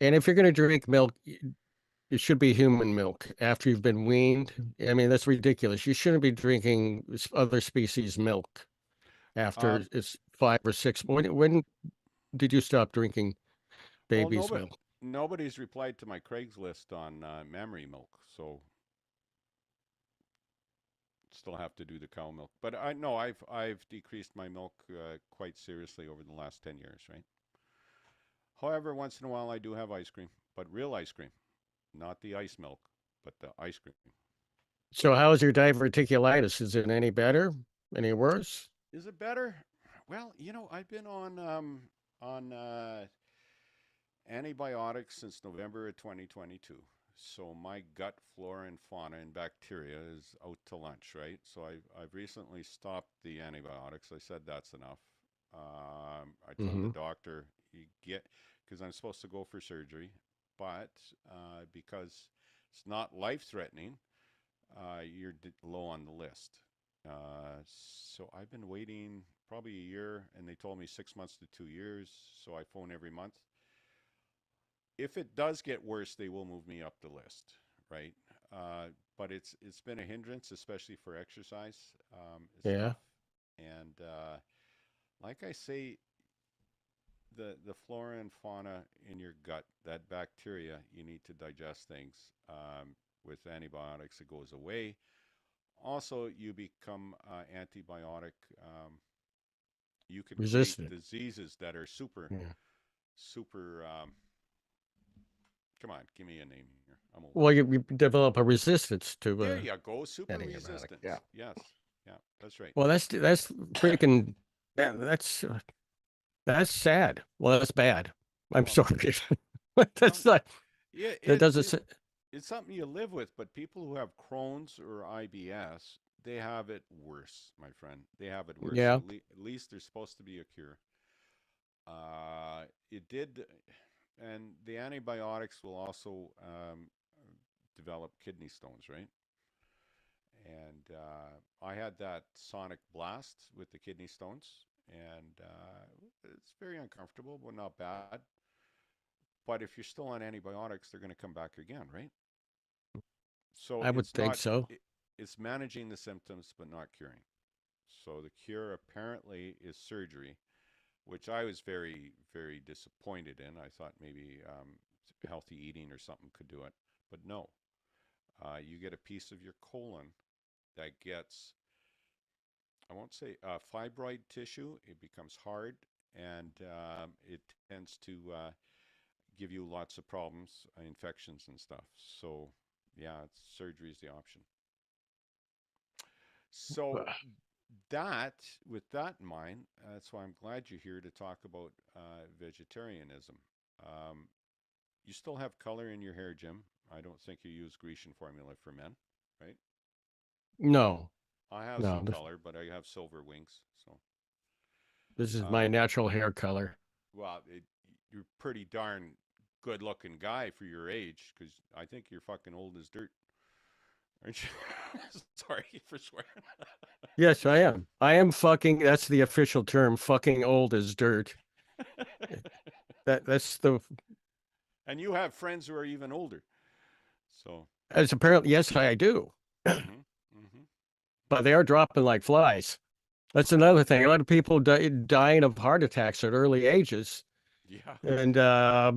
And if you're going to drink milk, it should be human milk after you've been weaned. I mean, that's ridiculous. You shouldn't be drinking other species' milk after it's 5 or 6. When did you stop drinking baby's milk? Nobody's replied to my Craigslist on memory milk, so still have to do the cow milk. But I know I've decreased my milk quite seriously over the last 10 years, right? However, once in a while I do have ice cream, but real ice cream, not the ice milk, but the ice cream. So how is your diverticulitis? Is it any better? Any worse? Is it better? Well, you know, I've been on antibiotics since November of 2022. So my gut flora and fauna and bacteria is out to lunch, right? So I've recently stopped the antibiotics. I said that's enough. I told the doctor because I'm supposed to go for surgery, but because it's not life-threatening, you're low on the list. So I've been waiting probably a year, and they told me 6 months to 2 years. So I phone every month. If it does get worse, they will move me up the list, right? But it's been a hindrance, especially for exercise. Yeah. Stuff. And like I say, the flora and fauna in your gut, that bacteria, you need to digest things. With antibiotics, it goes away. Also, you become antibiotic. You can Resistant. create diseases that are super. Come on, give me a name here. I'm old. Well, you develop a resistance to. There you go, super antibiotic. resistance. Yeah. Yes, yeah, that's right. Well, that's freaking. Yeah, that's sad. Well, that's bad. I'm sorry. That's not. Yeah, That doesn't. It's something you live with, but people who have Crohn's or IBS, they have it worse, my friend. They have it worse. Yeah. At least there's supposed to be a cure. It did, and the antibiotics will also develop kidney stones, right? And I had that sonic blast with the kidney stones, and it's very uncomfortable, but not bad. But if you're still on antibiotics, they're going to come back again, right? So I would think so. It's managing the symptoms, but not curing. So the cure apparently is surgery, which I was very, very disappointed in. I thought maybe healthy eating or something could do it, but no. You get a piece of your colon that gets, I won't say fibroid tissue. It becomes hard, and it tends to give you lots of problems, infections and stuff. So yeah, surgery is the option. So with that in mind, that's why I'm glad you're here to talk about vegetarianism. You still have color in your hair, Jim. I don't think you use Grecian formula for men, right? No. I have some color, but I have silver wings. So this is my natural hair color. Well, you're pretty darn good-looking guy for your age, because I think you're fucking old as dirt. Aren't you? Sorry for swearing. Yes, I am. I am fucking. That's the official term. Fucking old as dirt. That's the. And you have friends who are even older. So. As apparently, yes, I do. But they are dropping like flies. That's another thing. A lot of people dying of heart attacks at early ages. Yeah.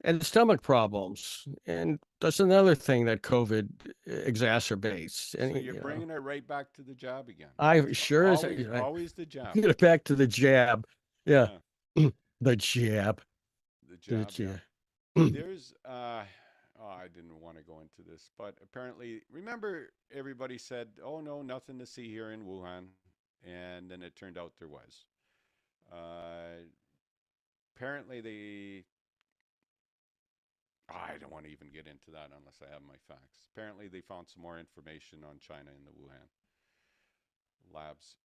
And stomach problems. And that's another thing that COVID exacerbates. And, so you're bringing it right back to the jab again. I sure always, as always the jab. Get it back to the jab. Yeah. The jab. The jab. Yeah. There's I didn't want to go into this, but apparently, remember everybody said, "Oh no, nothing to see here in Wuhan," and then it turned out there was. Apparently I don't want to even get into that unless I have my facts. Apparently they found some more information on China in the Wuhan labs.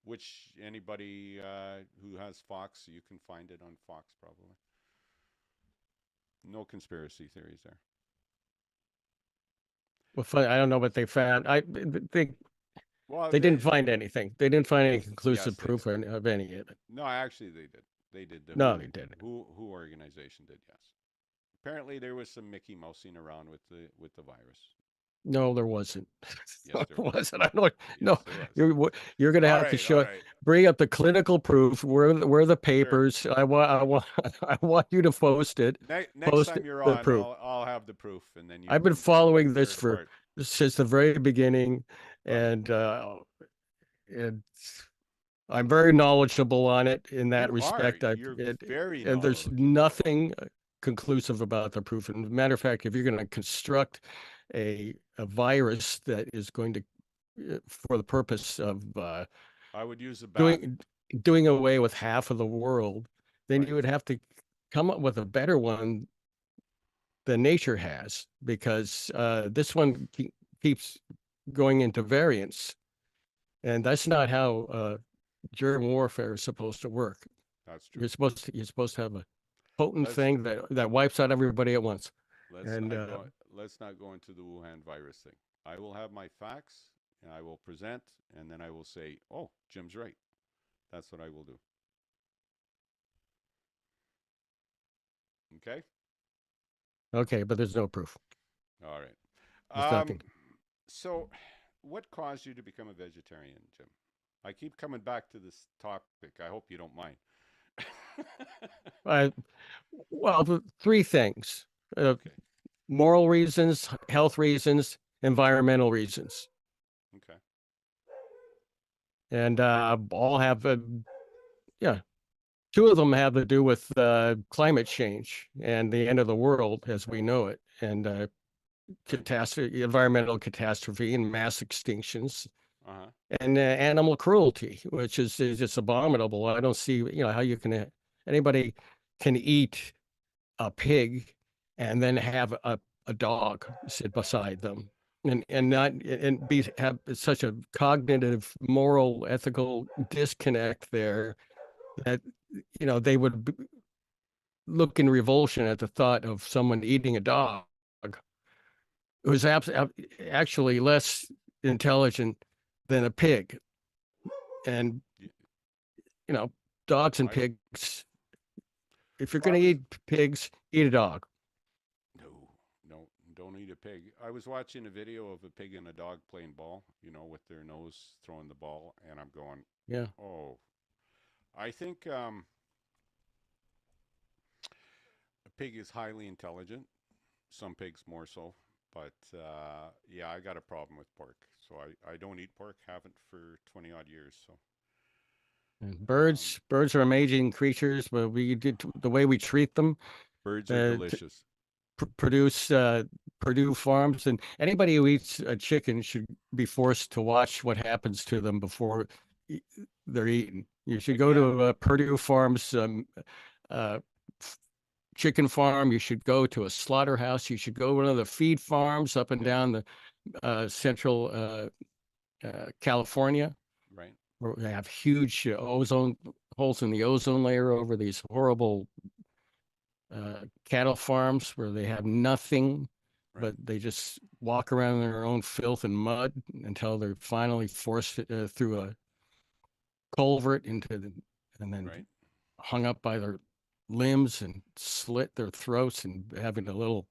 Which anybody who has Fox, you can find it on Fox probably. No conspiracy theories there. Well, I don't know what they found. They didn't find anything. They didn't find any conclusive proof of any of it. No, actually they did. They did. No, they didn't. WHO organization did, yes. Apparently there was some Mickey Mousing around with the virus. No, there wasn't. Yes, there wasn't. I know. Yes, No, you're going to have to show, bring up the clinical proof. Where are the papers? Sure. I want you to post it. Next time you're on, I'll have the proof, and then I've been following this for since the very beginning, Right. and I'm very knowledgeable on it in that You respect. are. You're very And there's knowledgeable. nothing conclusive about the proof. And matter of fact, if you're going to construct a virus that is going to, for the purpose of I would use a bat. doing away with half of the world, then Right. you would have to come up with a better one than nature has, because this one keeps going into variants, and that's not how germ warfare is supposed to work. That's true. You're supposed to have a potent Let's- thing that wipes out everybody at once. Let's not go into the Wuhan virus thing. I will have my facts, and I will present, and then I will say, "Oh, Jim's right." That's what I will do. Okay. Okay, but there's no proof. All right. There's nothing. So, what caused you to become a vegetarian, Jim? I keep coming back to this topic. I hope you don't mind. Well, three things: Okay. moral reasons, health reasons, environmental reasons, Okay. and all have yeah. Two of them have to do with climate change and the end of the world as we know it, and catastrophe, environmental catastrophe, and mass extinctions, Uh-huh. and animal cruelty, which is just abominable. I don't see, how you can anybody can eat a pig and then have a dog sit beside them, and not and be have such a cognitive, moral, ethical disconnect there that they would look in revulsion at the thought of someone eating a dog who's actually less intelligent than a pig. And dogs and pigs, if you're going to eat pigs, eat a dog. No, don't eat a pig. I was watching a video of a pig and a dog playing ball, with their nose throwing the ball, and I'm going, yeah. Oh, I think a pig is highly intelligent. Some pigs more so. But yeah, I got a problem with pork. So I don't eat pork, haven't for 20 odd years. So And birds are amazing creatures, but the way we treat them. Birds are delicious. Purdue Farms, and anybody who eats a chicken should be forced to watch what happens to them before they're eaten. You should go to Purdue Farms chicken farm. You should go to a slaughterhouse. You should go to one of the feed farms up and down the central California, right? Where they have huge ozone holes in the ozone layer over these horrible cattle farms where they have nothing, but they just walk around in their own filth and mud until they're finally forced through a culvert and then hung up by their limbs and slit their throats and having a little.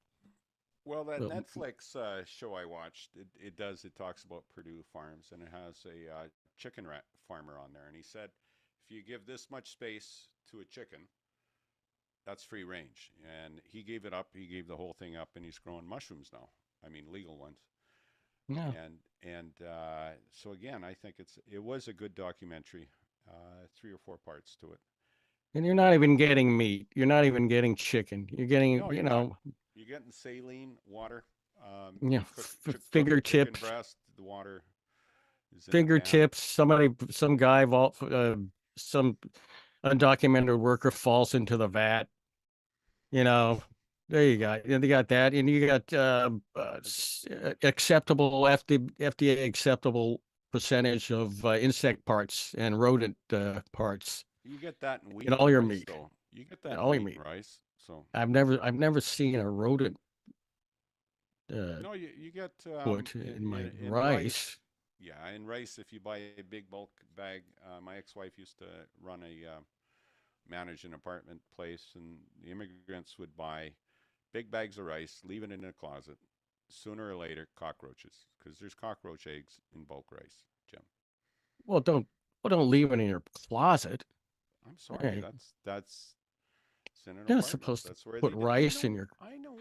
Well, that Netflix show I watched, it talks about Purdue Farms, and it has a chicken farmer on there, and he said, if you give this much space to a chicken, that's free range. And he gave it up. He gave the whole thing up, and he's growing mushrooms now. I mean, legal ones. Yeah. And so again, I think it was a good documentary. 3 or 4 parts to it. And you're not even getting meat. You're not even getting chicken. You're getting, You're getting saline, water. Fingertips. Breast, the water. Fingertips. Some guy, some undocumented worker falls into the vat. There you got. You got that, and you got acceptable FDA acceptable percentage of insect parts and rodent parts. You get that in wheat in all your rice, meat. Though. You get that all in your wheat meat. Rice. So I've never seen a rodent. No, you get put in my in rice. Yeah, in rice, if you buy a big bulk bag, my ex-wife used to manage an apartment place, and the immigrants would buy big bags of rice, leave it in a closet. Sooner or later, cockroaches, because there's cockroach eggs in bulk rice, Jim. Well, don't leave it in your closet. I'm sorry, Hey. that's in an You're not apartment. supposed That's to where put they do. rice in your. I know.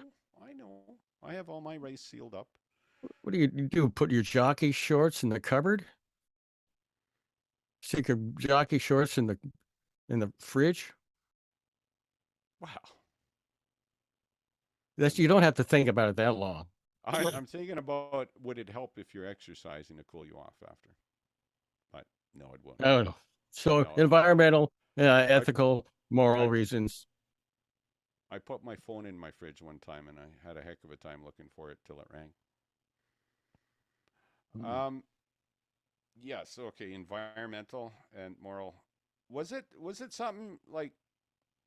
I have all my rice sealed up. What do? Put your jockey shorts in the cupboard? Stick your jockey shorts in the fridge? Wow. You don't have to think about it that long. I'm thinking about would it help if you're exercising to cool you off after? But no, it won't. I don't know. So No. environmental, ethical, moral I- reasons. I put my phone in my fridge one time and I had a heck of a time looking for it till it rang. Yes, okay, environmental and moral. Was it something like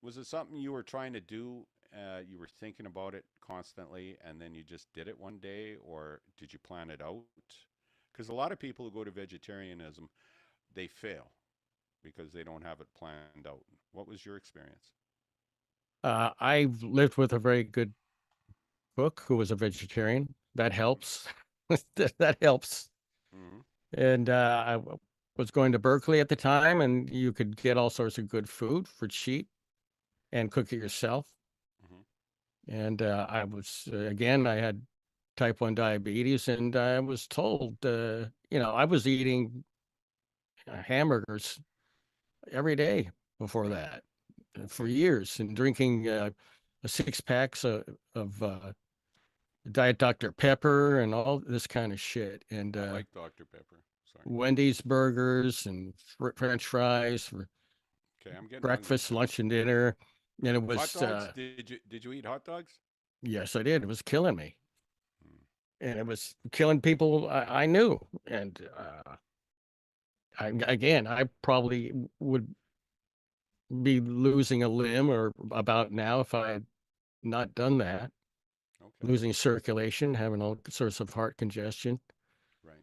was it something you were trying to do? You were thinking about it constantly and then you just did it one day, or did you plan it out? Because a lot of people who go to vegetarianism, they fail because they don't have it planned out. What was your experience? I've lived with a very good cook who was a vegetarian. That helps. That helps. Mm-hmm. And was going to Berkeley at the time, and you could get all sorts of good food for cheap and cook it yourself. Mm-hmm. And I was, again, I had type 1 diabetes, and I was told, I was eating hamburgers every day before that for years, and drinking 6 packs of Diet Dr. Pepper and all this kind of shit. And I like Dr. Pepper. Sorry. Wendy's burgers and French fries for Okay, I'm getting breakfast, hungry. lunch, and dinner. And it was Hot dogs? Did you eat hot dogs? yes, I did. It was killing me, Hmm. and it was killing people I knew. And I probably would be losing a limb or about now if I had not done that. Okay. Losing circulation, having all sorts of heart congestion. Right.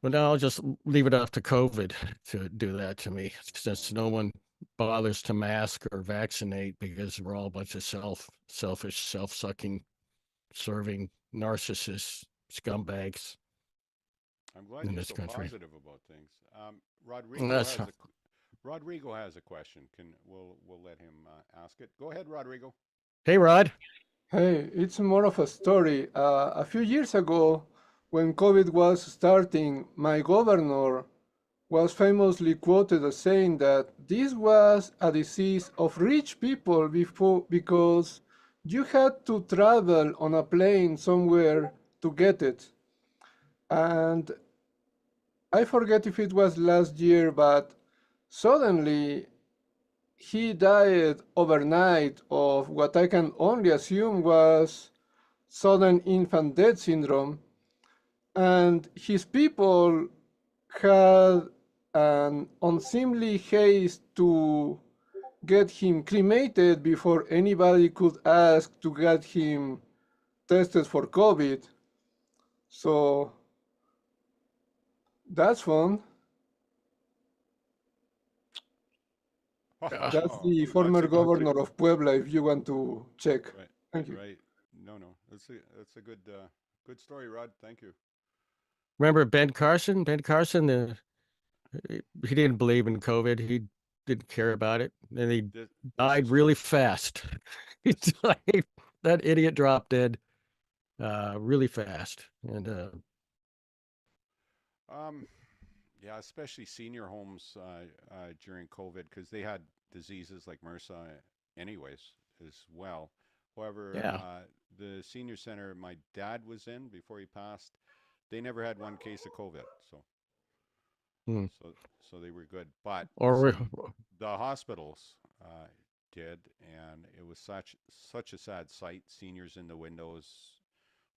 But now I'll just leave it up to COVID to do that to me, since no one bothers to mask or vaccinate because we're all a bunch of selfish, self-sucking, serving narcissists, scumbags I'm glad in you're this so country. positive about things. And Rodrigo has a question. We'll let him ask it. Go ahead, Rodrigo. Hey, Rod. Hey, it's more of a story. A few years ago, when COVID was starting, my governor was famously quoted as saying that this was a disease of rich people because you had to travel on a plane somewhere to get it. And I forget if it was last year, but suddenly he died overnight of what I can only assume was sudden infant death syndrome. And his people had an unseemly haste to get him cremated before anybody could ask to get him tested for COVID. So that's fun. That's the former governor of Puebla, if you want to check. Right. Thank you. Right. No. That's a good story, Rod. Thank you. Remember Ben Carson? Ben Carson, he didn't believe in COVID. He didn't care about it. And he died really fast. He died, that idiot dropped dead really fast. And yeah, especially senior homes during COVID because they had diseases like MRSA anyways as well. However, Yeah. the senior center my dad was in before he passed, they never had one case of COVID. So they were good. But the hospitals did, and it was such a sad sight. Seniors in the windows,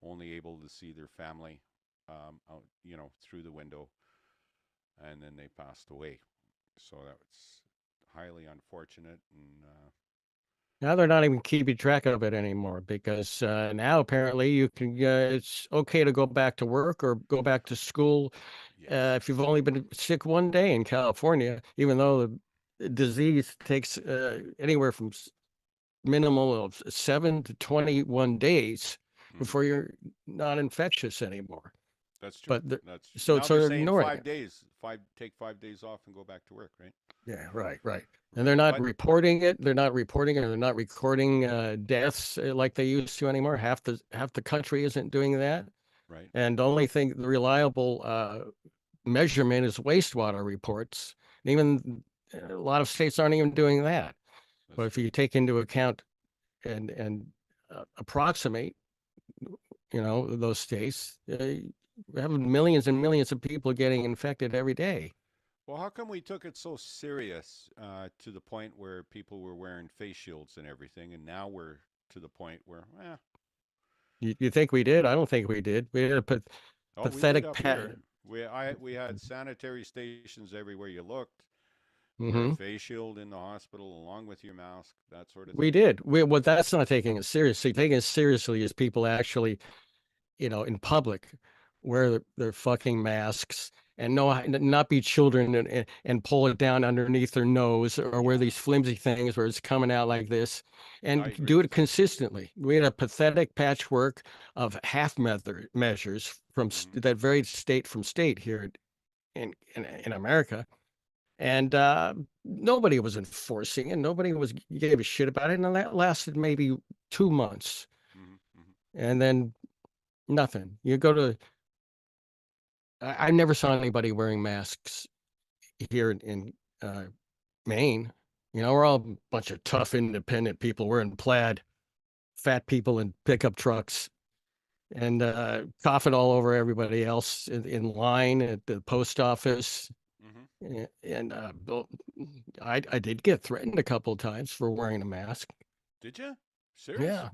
only able to see their family out, through the window, and then they passed away. So that's highly unfortunate. And now they're not even keeping track of it anymore because now apparently you can. It's okay to go back to work or go back to school if you've only been sick one day in California, even though the disease takes anywhere from minimal of 7 to 21 days before you're not infectious anymore. that's true. But that's so now it's they're sort of saying ignoring 5 it. days. Take 5 days off and go back to work, right? Yeah, right. And they're not reporting it. They're not reporting it. They're not recording deaths like they used to anymore. Half the country isn't doing that. Right. And the only thing, the reliable measurement is wastewater reports. And even a lot of states aren't even doing that. But if you take into account and approximate, those states, we have millions and millions of people getting infected every day. Well, how come we took it so serious to the point where people were wearing face shields and everything, and now we're to the point where, You think we did? I don't think we did. We had a we did pathetic up here. We had sanitary stations everywhere you looked. Wear a face shield in the hospital along with your mask, that sort of thing. We did. Well, that's not taking it seriously. Taking it seriously is people actually, in public, wear their fucking masks and not be children and pull it down underneath their nose or wear these flimsy things where it's coming out like this and do it consistently. We had a pathetic patchwork of half measures from that varied state from state here in America. And nobody was enforcing it. Nobody gave a shit about it. And that lasted maybe 2 months. And then nothing. You go to, I never saw anybody wearing masks here in Maine. We're all a bunch of tough, independent people wearing plaid, fat people in pickup trucks, and coughing all over everybody else in line at the post office. And I did get threatened a couple of times for wearing a mask. Did you? Seriously? Yeah.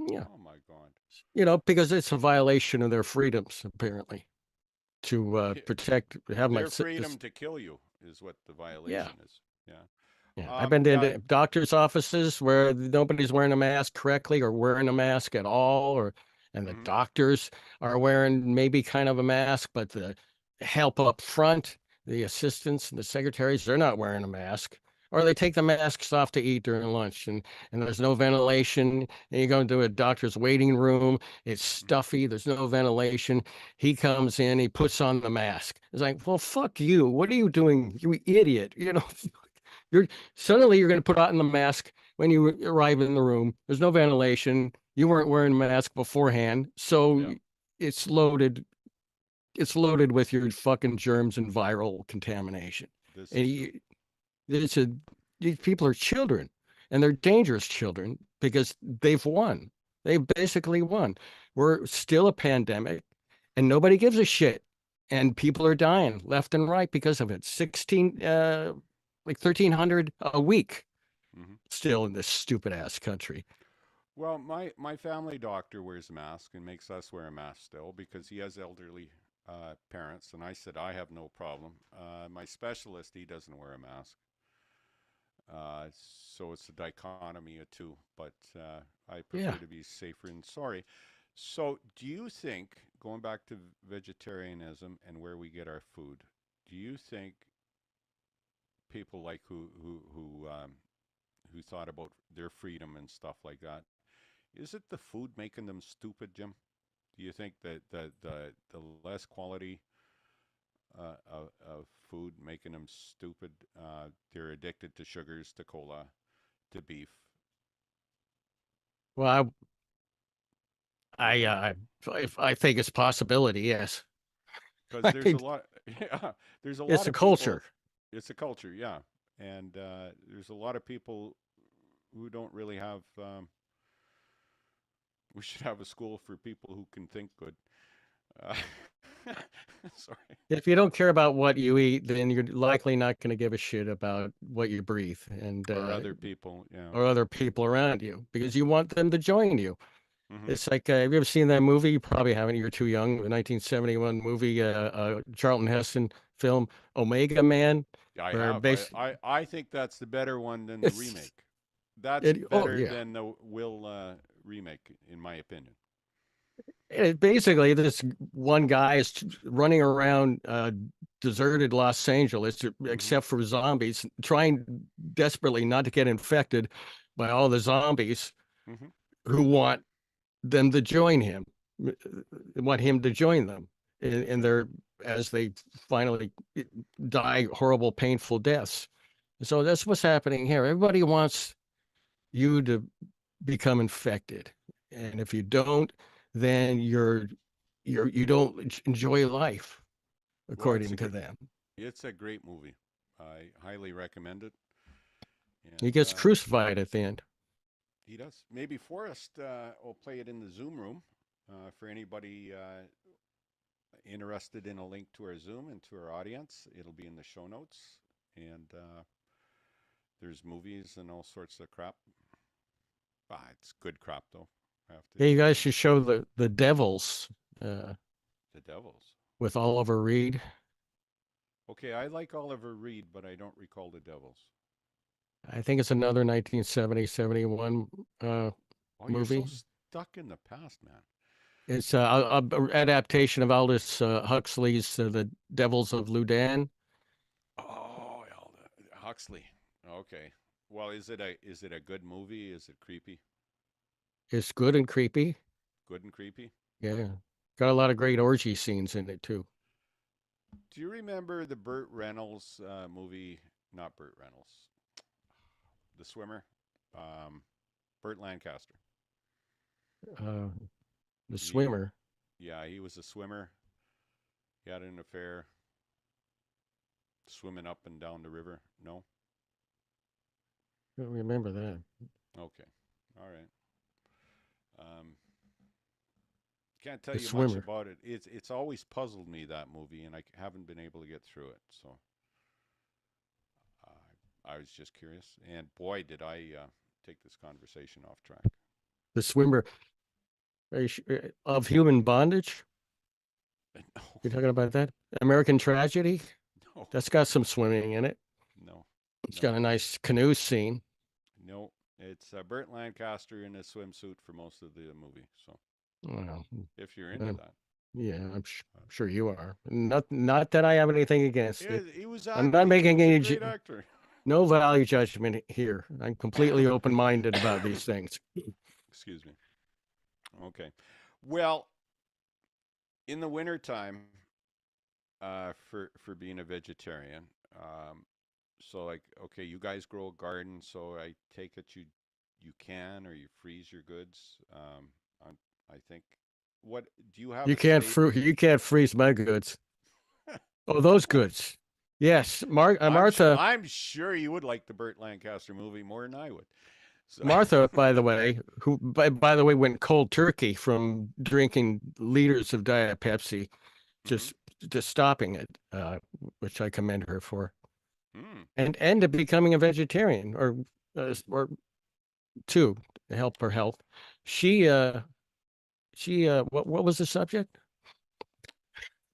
Yeah. Oh my God. Because it's a violation of their freedoms, apparently, to protect, have their freedom to kill you is what the violation is. Yeah. Yeah. I've been to doctors' offices where nobody's wearing a mask correctly or wearing a mask at all, and the doctors are wearing maybe kind of a mask, but the help up front, the assistants and the secretaries, they're not wearing a mask. Or they take the masks off to eat during lunch, and there's no ventilation. And you go into a doctor's waiting room, it's stuffy, there's no ventilation. He comes in, he puts on the mask. It's like, well, fuck you. What are you doing, you idiot? You're going to put on the mask when you arrive in the room. There's no ventilation. You weren't wearing a mask beforehand, so it's loaded. It's loaded with your fucking germs and viral contamination. These people are children, and they're dangerous children because they've won. They basically won. We're still a pandemic, and nobody gives a shit. And people are dying left and right because of it. 1,300 a week still in this stupid ass country. Well, my family doctor wears a mask and makes us wear a mask still because he has elderly parents. And I said, I have no problem. My specialist, he doesn't wear a mask. So it's a dichotomy of two, but I prefer to be safer and sorry. So do you think, going back to vegetarianism and where we get our food, do you think people like who thought about their freedom and stuff like that, is it the food making them stupid, Jim? Do you think that the less quality of food making them stupid? They're addicted to sugars, to cola, to beef. Well, I think it's a possibility, yes. Because there's a lot. Yeah, there's a lot. It's a culture. It's a culture, yeah, and there's a lot of people who don't really have. We should have a school for people who can think good. Sorry. If you don't care about what you eat, then you're likely not going to give a shit about what you breathe and or other people, or other people around you, because you want them to join you. It's like, have you ever seen that movie? You probably haven't. You're too young. The 1971 movie, Charlton Heston film, Omega Man. I have. I think that's the better one than the remake. That's better than the Will remake, in my opinion. Basically, this one guy is running around deserted Los Angeles, except for zombies, trying desperately not to get infected by all the zombies who want them to join him, want him to join them in their, as they finally die horrible, painful deaths. So that's what's happening here. Everybody wants you to become infected. And if you don't, then you're you don't enjoy life, Well, according to them. it's a great movie. I highly recommend it. He And gets crucified at the end. he does. Maybe Forrest will play it in the Zoom room for anybody interested in a link to our Zoom and to our audience. It'll be in the show notes. And there's movies and all sorts of crap. It's good crap, though. I have to Yeah, you guys say. should show the Devils The Devils. with Oliver Reed. Okay, I like Oliver Reed, but I don't recall the Devils. I think it's another 1970, 71 Oh, movie. you're so stuck in the past, man. It's a adaptation of Aldous Huxley's The Devils of Ludan. Oh, Huxley. Okay. Well, is it a good movie? Is it creepy? It's good and creepy. Good and creepy? Yeah. Got a lot of great orgy scenes in it, too. Do you remember the Burt Reynolds movie? Not Burt Reynolds. The swimmer? Burt Lancaster. The swimmer. Yeah, he was a swimmer. He had an affair. Swimming up and down the river. No? I don't remember that. Okay. All right. Can't tell The you swimmer. much about it. It's always puzzled me, that movie, and I haven't been able to get through it. So I was just curious. And boy, did I take this conversation off track. The swimmer of human bondage. No. You're talking about that? American Tragedy? No. That's got some swimming in it. No. It's got a nice canoe scene. No. It's Burt Lancaster in a swimsuit for most of the movie. So Well, if you're into that. Yeah, I'm sure you are. Not that I have anything against it. He was I'm not making he any was a great actor. no value judgment here. I'm completely open-minded about these things. Excuse me. Okay. Well, in the wintertime, for being a vegetarian, so like, okay, you guys grow a garden, so I take it you can, or you freeze your goods. I think. What do you have? You can't freeze my goods. Oh, those goods. Yes, Martha. I'm sure you would like the Burt Lancaster movie more than I would. So. Martha, by the way, who by the way went cold turkey from drinking liters of Diet Pepsi, just stopping it, which I commend her for, and to becoming a vegetarian or to help her health. She what was the subject?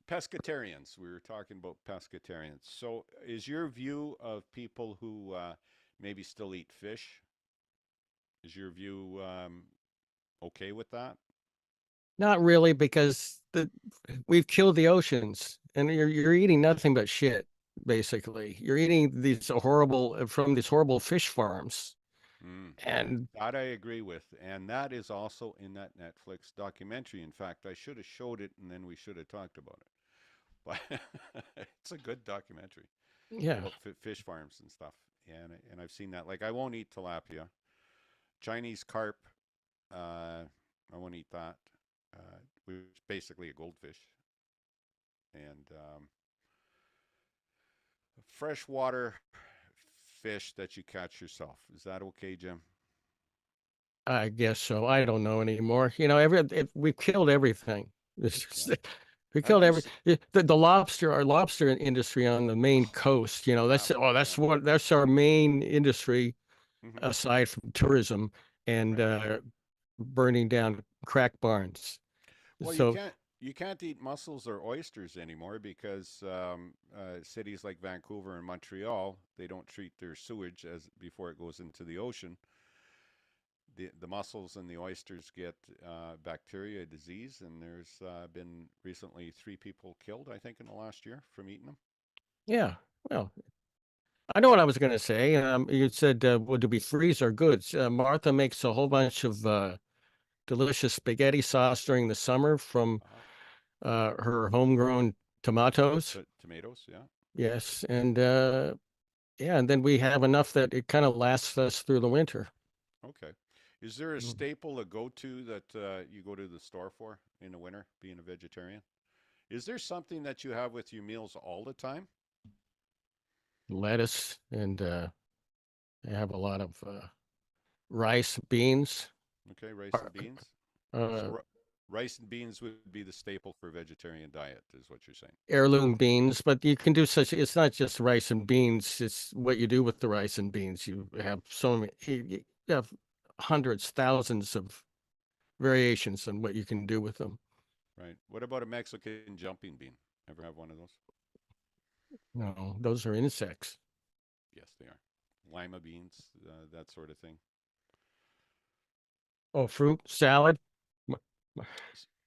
Pescatarians. We were talking about pescatarians. So is your view of people who maybe still eat fish, is your view okay with that? Not really, because we've killed the oceans, and you're eating nothing but shit. Basically, you're eating from these horrible fish farms. And that I agree with, and that is also in that Netflix documentary. In fact, I should have showed it, and then we should have talked about it. But it's a good documentary. Yeah, about fish farms and stuff, and I've seen that. Like, I won't eat tilapia, Chinese carp. I won't eat that, which is basically a goldfish, and freshwater fish that you catch yourself. Is that okay, Jim? I guess so. I don't know anymore. You know, we've killed everything. We killed the lobster, our lobster industry on the Maine coast. You know, that's our main industry, aside from tourism and burning down crack barns. Well, so you can't eat mussels or oysters anymore because cities like Vancouver and Montreal, they don't treat their sewage before it goes into the ocean. The mussels and the oysters get bacteria disease, and there's been recently 3 people killed, I think, in the last year from eating them. Yeah, well, I know what I was going to say. You said, do we freeze our goods? Martha makes a whole bunch of delicious spaghetti sauce during the summer from her homegrown tomatoes. Tomatoes, yeah. Yes, and and then we have enough that it kind of lasts us through the winter. Okay. Is there a staple, a go-to that you go to the store for in the winter, being a vegetarian? Is there something that you have with your meals all the time? Lettuce, and I have a lot of rice, beans, Okay, rice uh, and beans. So uh, rice and beans would be the staple for vegetarian diet, is what you're saying. heirloom beans, but you can do such, it's not just rice and beans, it's what you do with the rice and beans. You have so many, you have hundreds, thousands of variations on what you can do with them. Right. What about a Mexican jumping bean? Ever have one of those? No, those are insects. Yes, they are. Lima beans, that sort of thing. Oh, fruit salad.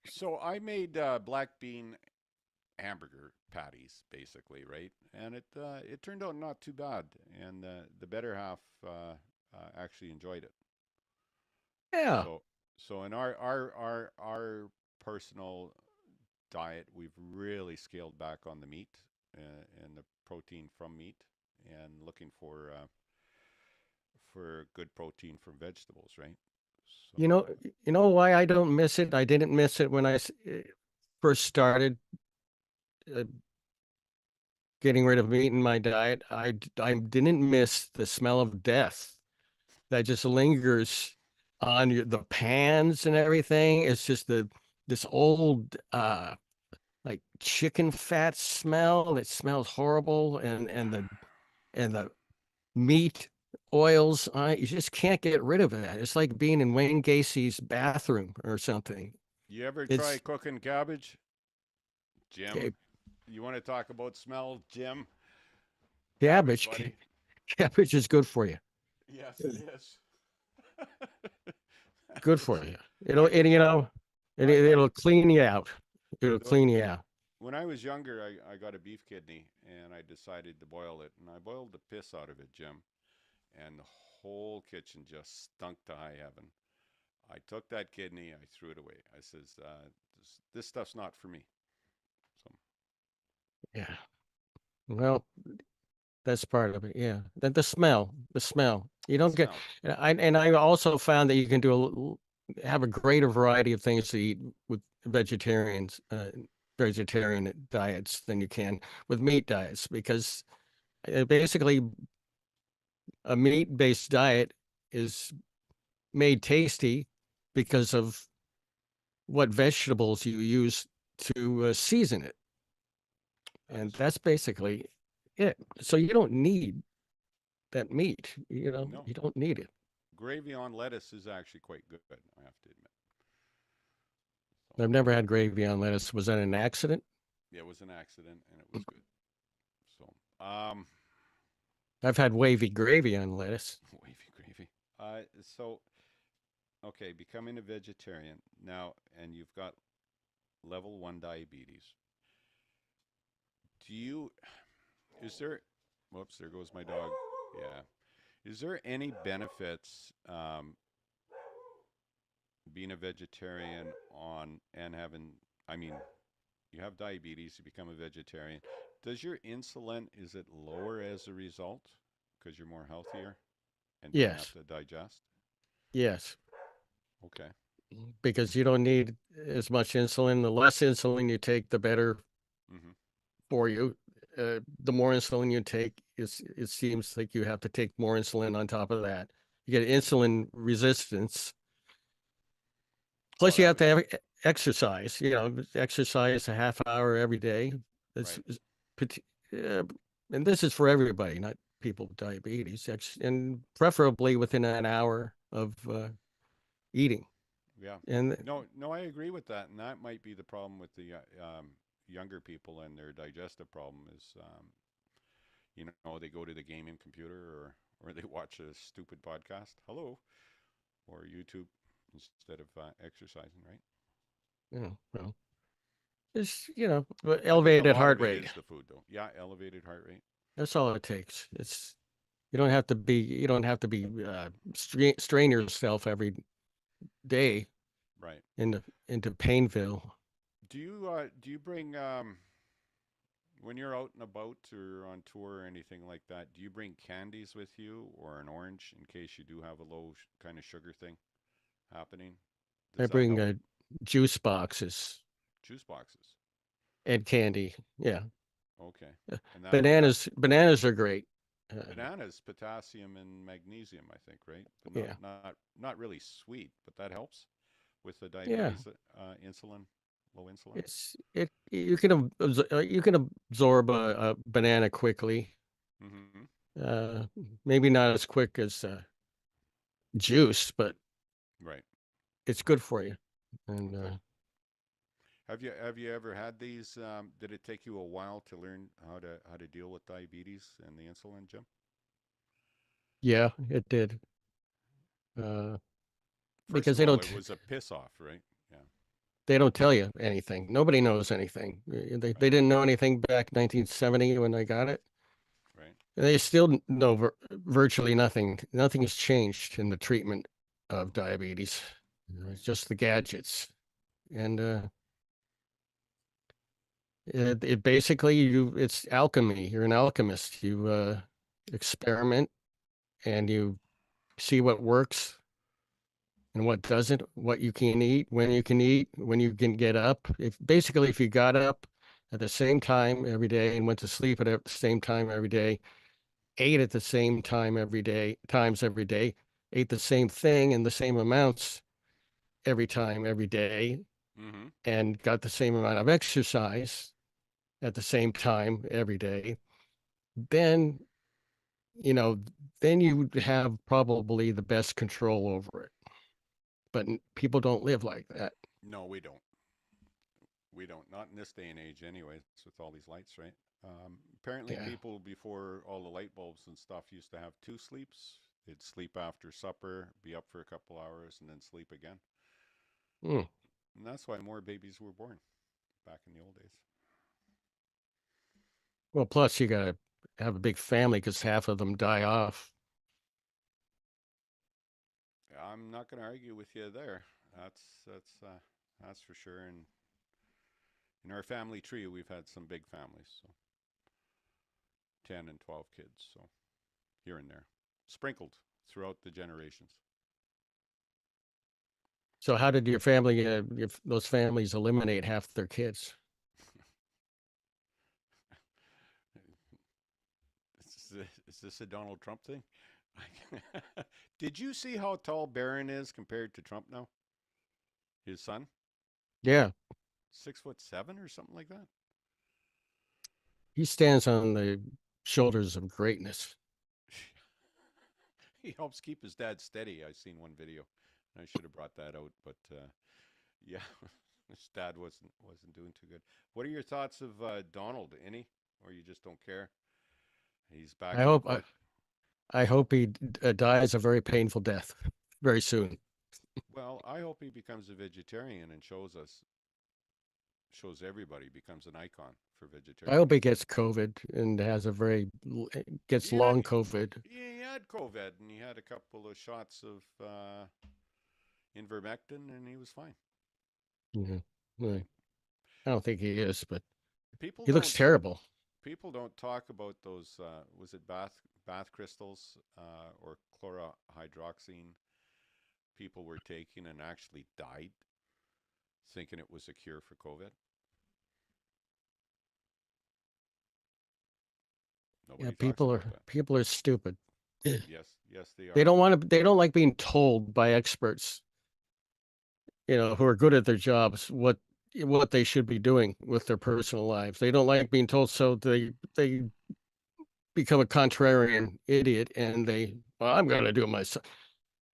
So I made black bean hamburger patties, basically, right? And it turned out not too bad, and the better half actually enjoyed it. Yeah. So in our personal diet, we've really scaled back on the meat and the protein from meat, and looking for good protein from vegetables, right? You So know, you know why I don't miss it? I didn't miss it when I first started uh, getting rid of meat in my diet. I didn't miss the smell of death that just lingers on the pans and everything. It's just this old like chicken fat smell that smells horrible, and the meat oils. You just can't get rid of it. It's like being in Wayne Gacy's bathroom or something. you ever try It's cooking cabbage, Jim? okay, You want to talk about smell, Jim? Cabbage, cabbage. buddy. Cabbage is good for you. Yes, it is. Good for you. I And can. it'll clean you out. It'll The- clean you out. when I was younger, I got a beef kidney and I decided to boil it, and I boiled the piss out of it, Jim, and the whole kitchen just stunk to high heaven. I took that kidney, I threw it away. I says, this stuff's not for me. So Yeah. Well, that's part of it. Yeah. The smell. You the don't get, smell. and I also found that you can have a greater variety of things to eat with vegetarian diets than you can with meat diets, because basically a meat-based diet is made tasty because of what vegetables you use to season it. And that's basically it. So you don't need that meat. No, You don't need it. gravy on lettuce is actually quite good, I have to admit. So I've never had gravy on lettuce. Was that an accident? yeah, it was an accident and it was good. So I've had wavy gravy on lettuce. wavy gravy. So okay, becoming a vegetarian now, and you've got level 1 diabetes. Do you, is there, whoops, there goes my dog. Yeah. Is there any benefits being a vegetarian on and having, I mean, you have diabetes, you become a vegetarian. Does your insulin, is it lower as a result because you're more healthier and don't have Yes. to digest? Yes. Okay. Because you don't need as much insulin. The less insulin you take, the better Hmm. for you. The more insulin you take, it seems like you have to take more insulin on top of that. You get insulin resistance. Oh, Plus, you that have to was have exercise. Exercise a half hour every day. That's right. pati- and this is for everybody, not people with diabetes. And preferably within an hour of eating. Yeah. And No, no, I agree with that. And that might be the problem with the younger people and their digestive problem is, they go to the gaming computer or they watch a stupid podcast. Hello. Or YouTube instead of exercising, right? well, it's I think a elevated lot of heart it rate. is the food, though. Yeah, elevated heart rate. That's all it takes. You don't have to be strain yourself every day Right. into Painville. Do you bring when you're out and about or on tour or anything like that? Do you bring candies with you or an orange in case you do have a low kind of sugar thing? happening? I Does that bring help? juice boxes Juice boxes. and candy. Yeah. Okay. And that Bananas are great. bananas, potassium and magnesium, I think, right? But Yeah. not really sweet, but that helps with the Yeah. diabetes, insulin, low insulin. You can absorb a banana quickly. Mm-hmm. Uh, Maybe not as quick as juice, but Right. it's good for you. And Okay. Have you ever had these? Did it take you a while to learn how to deal with diabetes and the insulin, Jim? yeah, it did. Uh, First because of all, it was a piss off, right? Yeah. they don't tell you anything. Nobody knows anything. They Right. didn't know anything back 1970 when I got it. Right. They still know virtually nothing. Nothing has changed in the treatment of diabetes. Right. It's just the gadgets. And it basically it's alchemy. You're an alchemist. You experiment and you see what works and what doesn't, what you can eat, when you can get up. If you got up at the same time every day and went to sleep at the same time every day, ate at the same time times every day, ate the same thing in the same amounts every day, Mm-hmm. and got the same amount of exercise at the same time every day, then you know, then you have probably the best control over it. But people don't live like that. No, we don't. We don't. Not in this day and age, anyways, with all these lights, right? Apparently, Yeah. people before all the light bulbs and stuff used to have two sleeps. They'd sleep after supper, be up for a couple hours, and then sleep again. Mm. And that's why more babies were born back in the old days. Well, plus you got to have a big family because half of them die off. I'm not going to argue with you there. That's for sure. And in our family tree, we've had some big families, so 10 and 12 kids, so here and there, sprinkled throughout the generations. So how did your family, if those families eliminate half their kids? Is this a Donald Trump thing? Did you see how tall Barron is compared to Trump now? His son? Yeah, 6'7" or something like that. he stands on the shoulders of greatness. He helps keep his dad steady. I seen one video. I should have brought that out, but yeah, his dad wasn't doing too good. What are your thoughts of Donald? Any, or you just don't care? He's back I in hope court. I hope he dies a very painful death very soon. Well, I hope he becomes a vegetarian and shows everybody, becomes an icon for I hope he vegetarianism. gets COVID and has gets He had long COVID. he had COVID and he had a couple of shots of ivermectin and he was fine. Yeah. Right? Right. I don't think he is, but People he looks don't terrible. people don't talk about those. Was it bath crystals or chlorohydroxine? People were taking and actually died, thinking it was a cure for COVID. Yeah, Nobody talks about that. people are stupid. Yes, yes, they They are. don't want to. They don't like being told by experts, who are good at their jobs, what they should be doing with their personal lives. They don't like being told, so they become a contrarian idiot, and well, I'm going to do it myself.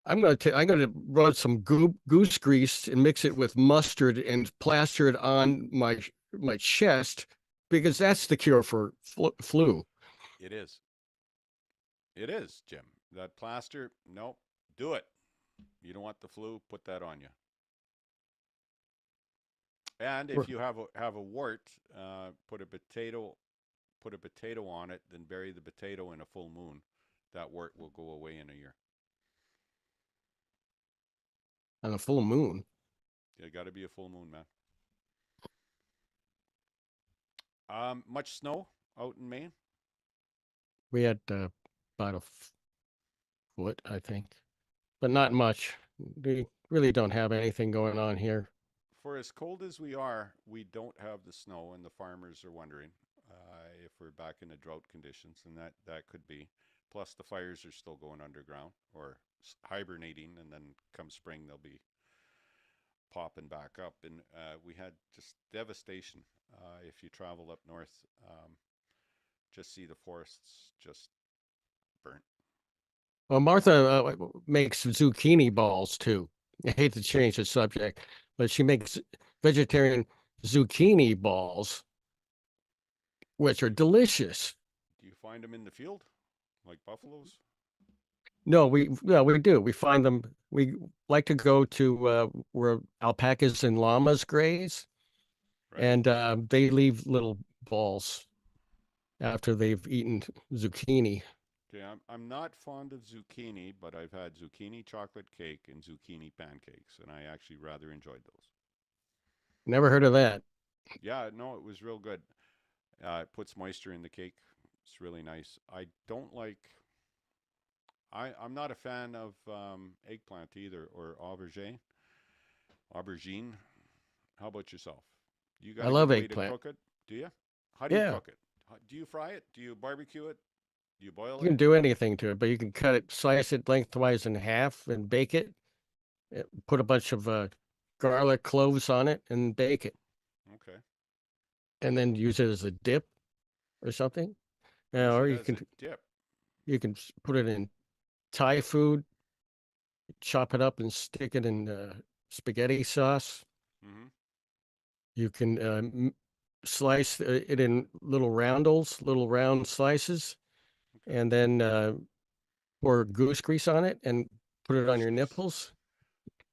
I'm going to run some goose grease and mix it with mustard and plaster it on my chest because that's the cure for flu. It is. It is, Jim. That plaster, nope, do it. You don't want the flu, put that on you. And if you have a wart, put a potato on it, then bury the potato in a full moon. That wart will go away in a year. On a full moon. It got to be a full moon, man. Much snow out in Maine? We had about a foot, I think, but not much. We really don't have anything going on here. For as cold as we are, we don't have the snow, and the farmers are wondering if we're back in the drought conditions, and that could be. Plus, the fires are still going underground or hibernating, and then come spring they'll be popping back up. And we had just devastation. If you travel up north, just see the forests just burnt. Well, Martha makes zucchini balls too. I hate to change the subject, but she makes vegetarian zucchini balls, which are delicious. Do you find them in the field, like buffaloes? No, we do. We find them. We like to go to where alpacas and llamas graze, Right. and they leave little balls after they've eaten zucchini. Okay, I'm not fond of zucchini, but I've had zucchini chocolate cake and zucchini pancakes, and I actually rather enjoyed those. Never heard of that. Yeah, no, it was real good. It puts moisture in the cake. It's really nice. I don't like. I'm not a fan of eggplant either, or aubergine. Aubergine. How about yourself? You got I a love good way eggplant. to cook it? Do you? How do you Yeah. cook it? Do you fry it? Do you barbecue it? Do you boil You can it? do anything to it, but you can cut it, slice it lengthwise in half, and bake it. Put a bunch of garlic cloves on it and bake it, Okay. and then use it as a dip or something. Use Or it you as can a dip. put it in Thai food, chop it up and stick it in spaghetti sauce. Mm-hmm. You can slice it in little round slices, Okay. and then pour goose grease on it and put it on Goose your grease. nipples,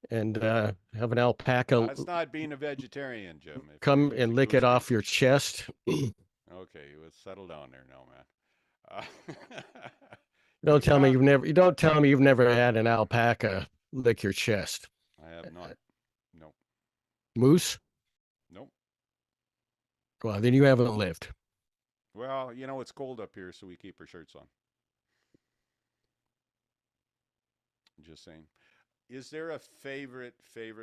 and have an alpaca That's not being a vegetarian, Jim. If you're come and using lick goose it off grease. your chest. Okay, let's settle down there now, man. Don't tell me Yeah, you don't tell me you've never had an alpaca lick your chest. I have not. No, Moose? nope. Well, then you haven't lived. Well, it's cold up here, so we keep our shirts on. Just saying. Is there a favorite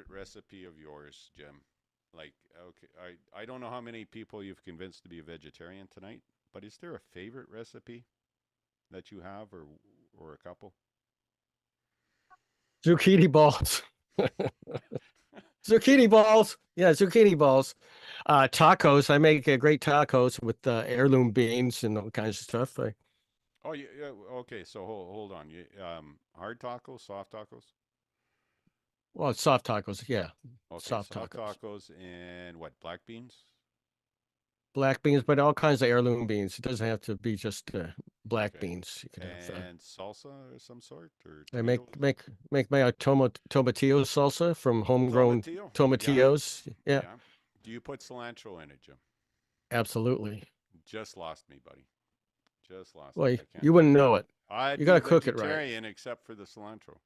recipe of yours, Jim? Like, okay, I don't know how many people you've convinced to be a vegetarian tonight, but is there a favorite recipe that you have, or a couple? Zucchini balls. Zucchini balls. Yeah, zucchini balls. Tacos. I make great tacos with heirloom beans and all kinds of stuff. Oh, yeah. Okay, so hold on. Hard tacos, soft tacos? Well, soft tacos. Yeah, Okay, soft soft tacos. tacos and what? Black beans? Black beans, but all kinds of heirloom beans. It doesn't have to be just black Okay. beans. You can have. And salsa of some sort, or I tomatoes? make my tomatillo salsa from homegrown Tomatillo? Yeah. tomatillos. Yeah, Yeah. Do you put cilantro in it, Jim? absolutely. Just lost me, buddy. Just lost Well, me. you, I can't you do wouldn't it. know it. I'd You be got to cook it right. vegetarian except for the cilantro.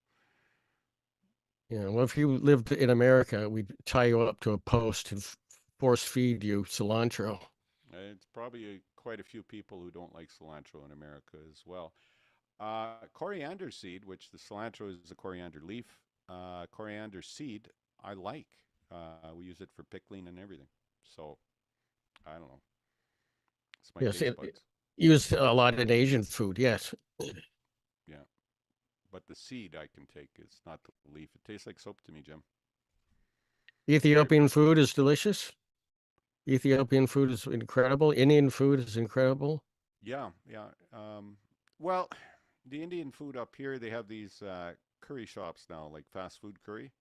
Yeah. Well, if you lived in America, we'd tie you up to a post and force feed you cilantro. It's probably quite a few people who don't like cilantro in America as well. Coriander seed, which the cilantro is a coriander leaf, coriander seed, I like. We use it for pickling and everything. So, I don't know. It's my Yes, taste buds. used a lot in Asian food. Yes. Yeah. But the seed I can take. It's not the leaf. It tastes like soap to me, Jim. Ethiopian food is delicious. Ethiopian food is incredible. Indian food is incredible. Yeah, yeah. Well, the Indian food up here, they have these curry shops now, like fast food curry,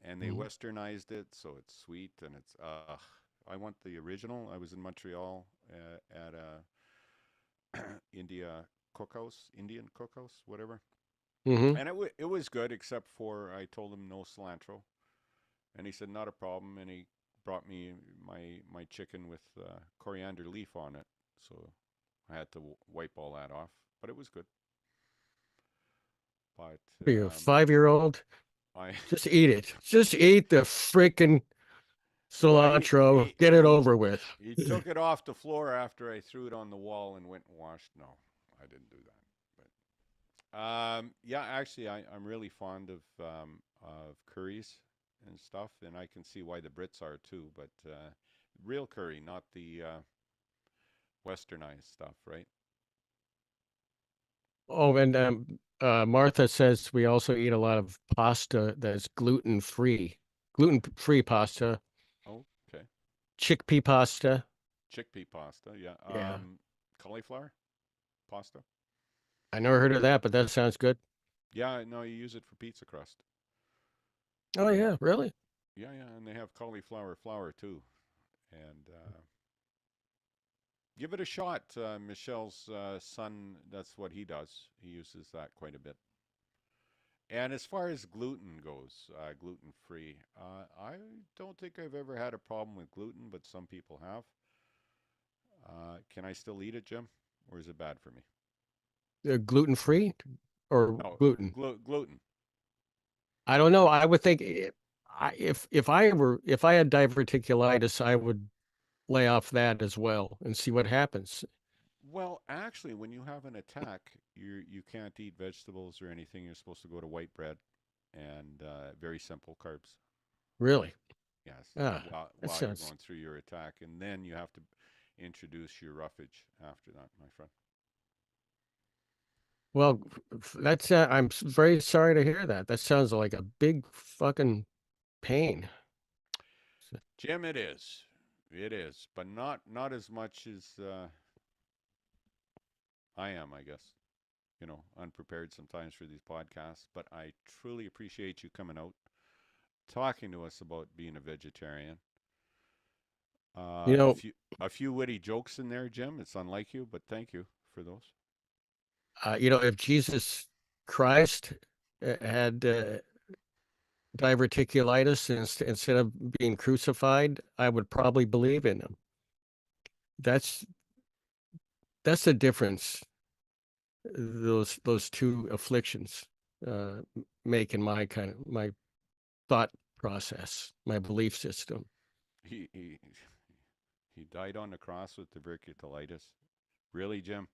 and they westernized it, so it's sweet and it's. I want the original. I was in Montreal at a Indian cookhouse, whatever, Mm-hmm. and it was good, except for I told him no cilantro, and he said not a problem, and he brought me my chicken with coriander leaf on it, so I had to wipe all that off, but it was good. But You're a 5-year-old. I Just eat it. Just eat the freaking well, cilantro. Get it over with. he took it off the floor after I threw it on the wall and went and washed. No, I didn't do that. But yeah, actually, I'm really fond of of curries and stuff, and I can see why the Brits are too, but real curry, not the westernized stuff, right? Oh, and Martha says we also eat a lot of pasta that's gluten-free pasta, Oh, okay. chickpea pasta. Chickpea pasta, yeah. Yeah, Cauliflower pasta. I never heard of that, but that sounds good. Yeah, no, you use it for pizza crust. Oh And yeah, really? yeah, yeah, and they have cauliflower flour too. And give it a shot. Michelle's son, that's what he does. He uses that quite a bit. And as far as gluten goes, gluten free, I don't think I've ever had a problem with gluten, but some people have. Can I still eat it, Jim? Or is it bad for me? Gluten-free or No, gluten? gluten. I don't know. I would think if I had diverticulitis, I would lay off that as well and see what happens. Well, actually, when you have an attack, you can't eat vegetables or anything. You're supposed to go to white bread and very simple carbs. Really? Yes, Ah, that while you're sounds going through your attack, and then you have to introduce your roughage after that, my friend. well. That's very sorry to hear that. That sounds like a big fucking pain. Jim, it is, but not as much as I am, I guess. You know, unprepared sometimes for these podcasts, but I truly appreciate you coming out, talking to us about being a vegetarian. You A know, few witty jokes in there, Jim. It's unlike you, but thank you for those. if Jesus Christ had diverticulitis instead of being crucified, I would probably believe in him. That's that's the difference. Those two afflictions uh, make in my thought process, my belief system. He he he died on the cross with diverticulitis. Really, Jim?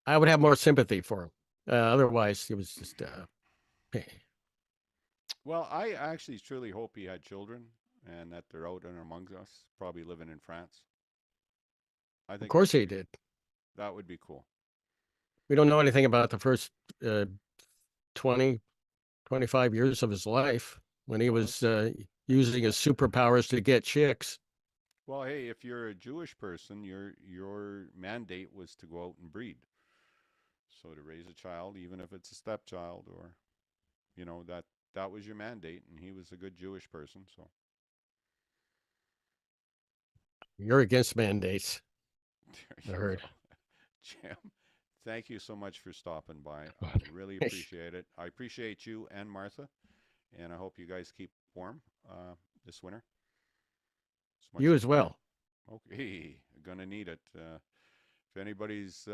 I would have more sympathy for him. Otherwise, it was just Well, I actually truly hope he had children and that they're out and among us, probably living in France. I of think course he did. that would be cool. We don't know anything about the first uh, 20, 25 years of his life when he Well, was using his superpowers to get chicks. well, hey, if you're a Jewish person, your mandate was to go out and breed. So to raise a child, even if it's a stepchild, or that was your mandate, and he was a good Jewish person. So You're against mandates, I there you heard. go, Jim. Thank you so much for stopping by. I really You appreciate it. I appreciate you and Martha, and I hope you guys keep warm this winter as much as as you can. well. Okay, gonna need it. If anybody's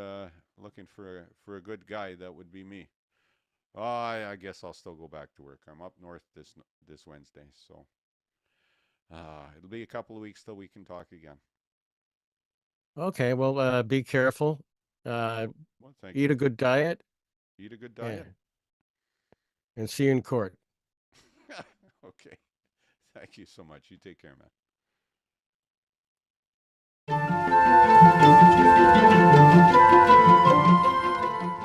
looking for a good guy, that would be me. Oh, I guess I'll still go back to work. I'm up north this Wednesday, so it'll be a couple of weeks till we can talk again. Okay, well, be careful. Well, thank Eat you. a good diet. Eat a good Yeah, diet. and see you in court. Okay. Thank you so much. You take care, man.